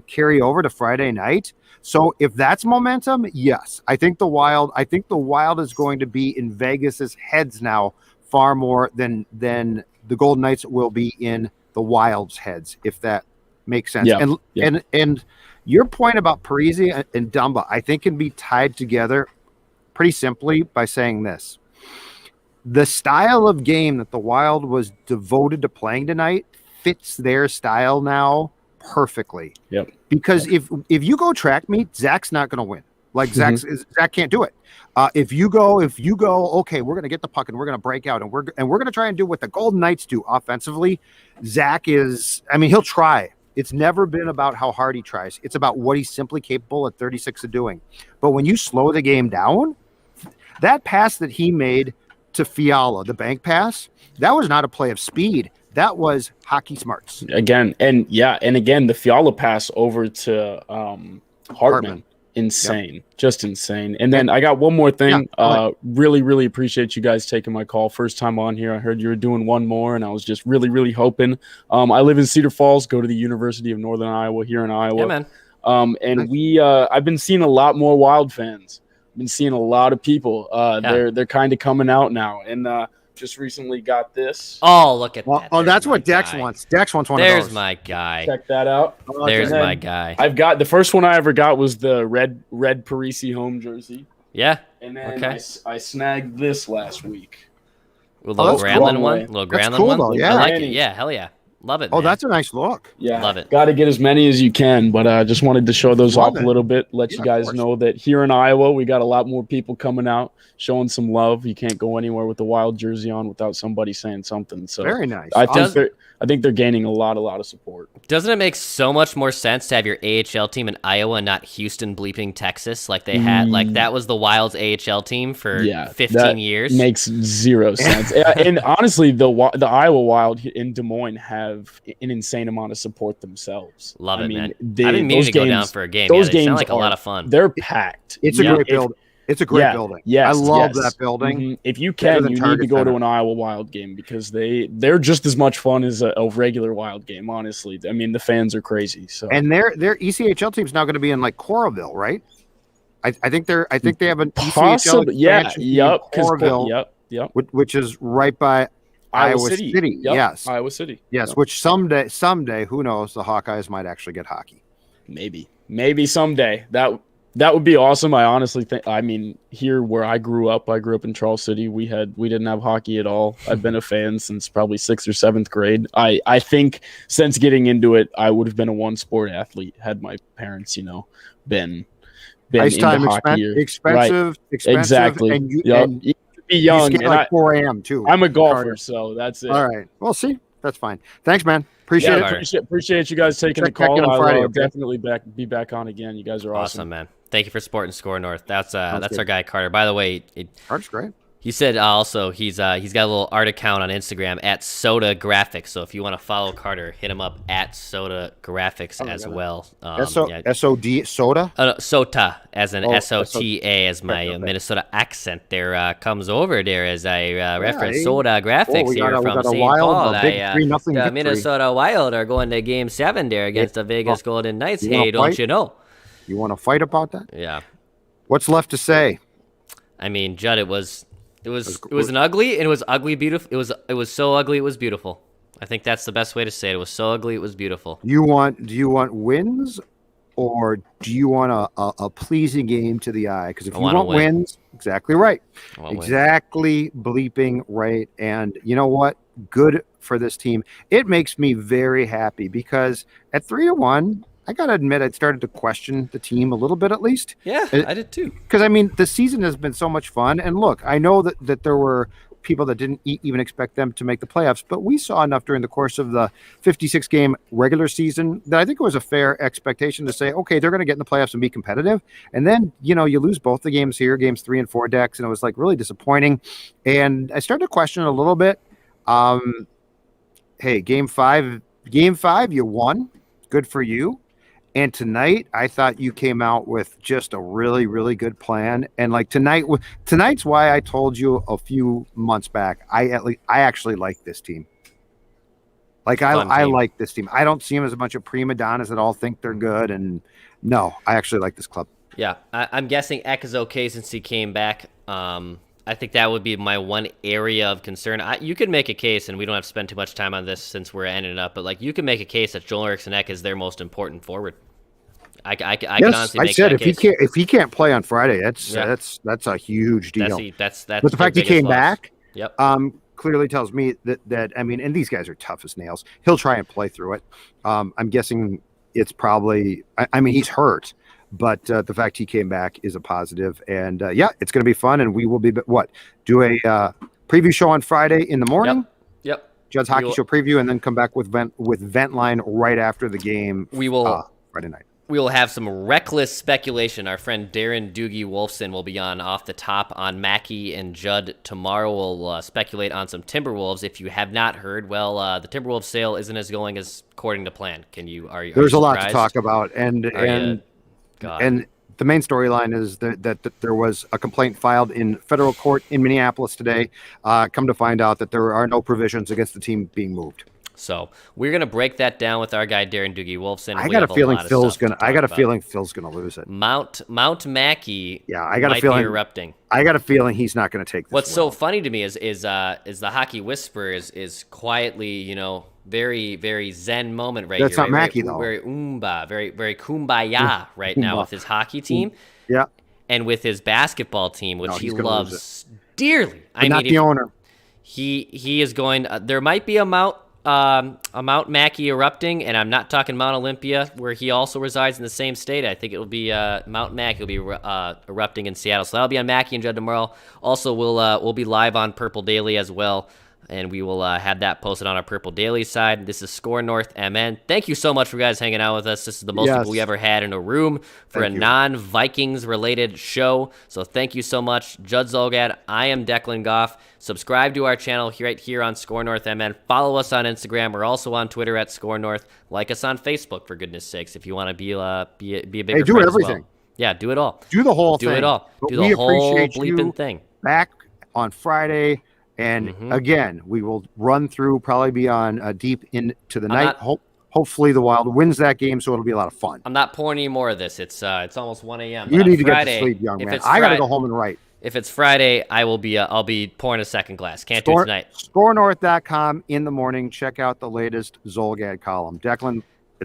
carry over to Friday night. So if that's momentum, yes, I think the Wild is going to be in Vegas's heads now far more than the Golden Knights will be in the Wild's heads, if that makes sense. Yeah. And your point about Parisi and Dumba, I think, can be tied together pretty simply by saying this. The style of game that the Wild was devoted to playing tonight fits their style now perfectly. Yep. Because if you go track meet, Zach's not going to win. Like Zach can't do it. If you go, okay, we're going to get the puck and we're going to break out and we're going to try and do what the Golden Knights do offensively. Zach he'll try. It's never been about how hard he tries. It's about what he's simply capable at 36 of doing. But when you slow the game down, that pass that he made to Fiala, the bank pass, that was not a play of speed. That was hockey smarts. Again, the Fiala pass over to Hartman. Insane. Just insane. And then I got one more thing. Really, really appreciate you guys taking my call. First time on here. I heard you were doing one more, and I was just really, really hoping. I live in Cedar Falls, go to the University of Northern Iowa here in Iowa. Yeah, man. And I've been seeing a lot more Wild fans. I've been seeing a lot of people. They're kind of coming out now. And just recently got this. Oh, look at that. Oh, that's what Dex wants. Dex wants one of those. There's my guy. Check that out. There's my guy. I've got the first one I ever got was the red Parisi home jersey. Yeah. And then I snagged this last week. A little Granlund one. Little Granlund one. Though, yeah. I like it. Yeah, hell yeah. Love it. Oh, man. that's a nice look. Yeah, love it. Got to get as many as you can, but I just wanted to show those off a little bit. Let you guys know that here in Iowa, we got a lot more people coming out, showing some love. You can't go anywhere with the Wild jersey on without somebody saying something. So very nice. I think they're gaining a lot of support. Doesn't it make so much more sense to have your AHL team in Iowa and not Houston bleeping Texas like they had? Like that was the Wild's AHL team for 15 years. Makes zero sense. And honestly, the Iowa Wild in Des Moines have an insane amount of support themselves. Love it, man. I've been meaning to go down for a game. Those games sound like a lot of fun. They're packed. It's a great building. It's a great building. Yes, I love that building. Mm-hmm. If you can, you need to go to an Iowa Wild game because they're just as much fun as a regular Wild game. Honestly, I mean the fans are crazy. So and their ECHL team's now going to be in like Coralville, right? I think they have an ECHL Coralville, yep, which is right by Iowa City. Yep. Yes, Iowa City. Yes, which someday, who knows? The Hawkeyes might actually get hockey. Maybe someday that would be awesome. I honestly think. I mean, here where I grew up in Charles City. We didn't have hockey at all. I've been a fan since probably 6th or 7th grade. I think since getting into it, I would have been a one-sport athlete had my parents, been ice into time hockey. Expensive. Exactly. And you be young. You like 4 a.m. too. I'm a golfer, so that's it. All right. Well, see, that's fine. Thanks, man. Appreciate it. Appreciate you guys taking the call. I'll definitely be back on again. You guys are awesome, man. Thank you for supporting Score North. That's our guy Carter. By the way, Carter's great. He said also he's got a little art account on Instagram at Soda Graphics. So if you want to follow Carter, hit him up at Soda Graphics as well. SOD Soda? Sota as an SOTA as my Minnesota accent there comes over there as I reference Soda Graphics here from St. Paul. The Minnesota Wild are going to Game 7 there against the Vegas Golden Knights. Hey, don't you know? You want to fight about that? Yeah. What's left to say? I mean, Judd, it was an ugly, and it was ugly beautiful. It was so ugly it was beautiful. I think that's the best way to say it. It was so ugly it was beautiful. Do you want wins, or do you want a pleasing game to the eye? Because if you want wins, exactly right, exactly bleeping right. And you know what? Good for this team. It makes me very happy because at 3-1. I got to admit, I started to question the team a little bit, at least. Yeah, I did too. Because, I mean, the season has been so much fun. And look, I know that there were people that didn't even expect them to make the playoffs, but we saw enough during the course of the 56-game regular season that I think it was a fair expectation to say, okay, they're going to get in the playoffs and be competitive. And then, you lose both the games here, games 3 and 4 decks, and it was like really disappointing. And I started to question it a little bit. Hey, game five, you won. Good for you. And tonight, I thought you came out with just a really, really good plan. And like tonight's why I told you a few months back, I actually like this team. Like I like this team. I don't see them as a bunch of prima donnas that all think they're good. And no, I actually like this club. Yeah, I'm guessing Eck is okay since he came back. I think that would be my one area of concern. You could make a case, and we don't have to spend too much time on this since we're ending it up, but like you can make a case that Joel Eriksson Ek is their most important forward. I can honestly make that case. If he can't play on Friday, that's a huge deal. That's but the fact he came back, yep. Clearly tells me that I mean, and these guys are tough as nails. He'll try and play through it. I'm guessing it's probably. I mean, he's hurt. But the fact he came back is a positive. And, it's going to be fun. And we will be, do a preview show on Friday in the morning. Yep. Judd's Hockey Show preview, and then come back with Ventline right after the game. We will Friday night. We will have some reckless speculation. Our friend Darren Doogie Wolfson will be on Off the Top on Mackey and Judd tomorrow. We'll speculate on some Timberwolves. If you have not heard, well, the Timberwolves sale isn't as going as according to plan. There's a lot to talk about, and the main storyline is that there was a complaint filed in federal court in Minneapolis today. Come to find out that there are no provisions against the team being moved. So we're gonna break that down with our guy Darren Doogie Wolfson. I got a feeling Phil's gonna lose it. Mount Mackey. Yeah, I got a feeling be erupting. I got a feeling he's not going to take this. What's so funny to me is the hockey whisper is quietly, very very zen moment right That's here. That's not Mackey though. Very very very kumbaya right now with his hockey team. Yeah, and with his basketball team, which he loves dearly. But not the owner. He is going. There might be a Mount Mackey erupting, and I'm not talking Mount Olympia, where he also resides in the same state. I think it will be Mount Mackey will be erupting in Seattle. So that'll be on Mackey and Judd tomorrow. Also, we'll be live on Purple Daily as well, and we will have that posted on our Purple Daily side. This is Score North MN. Thank you so much for you guys hanging out with us. This is the most people we ever had in a room for a non-Vikings related show. So thank you so much. Judd Zolgad, I am Declan Goff. Subscribe to our channel right here on Score North MN. Follow us on Instagram. We're also on Twitter at Score North. Like us on Facebook, for goodness sakes, if you want to be a bigger Hey, do friend everything. as well. Yeah, do it all. Do the whole thing. Do it all. But Do the whole appreciate bleeping you thing. Back on Friday. And again, we will run through, probably be on deep into the night. Hopefully the Wild wins that game, so it'll be a lot of fun. I'm not pouring any more of this. It's almost 1 a.m. You need to get to sleep, young man. I got to go home and write. If it's Friday, I'll be pouring a second glass. Can't do it tonight. ScoreNorth.com in the morning. Check out the latest Zolgad column. Declan,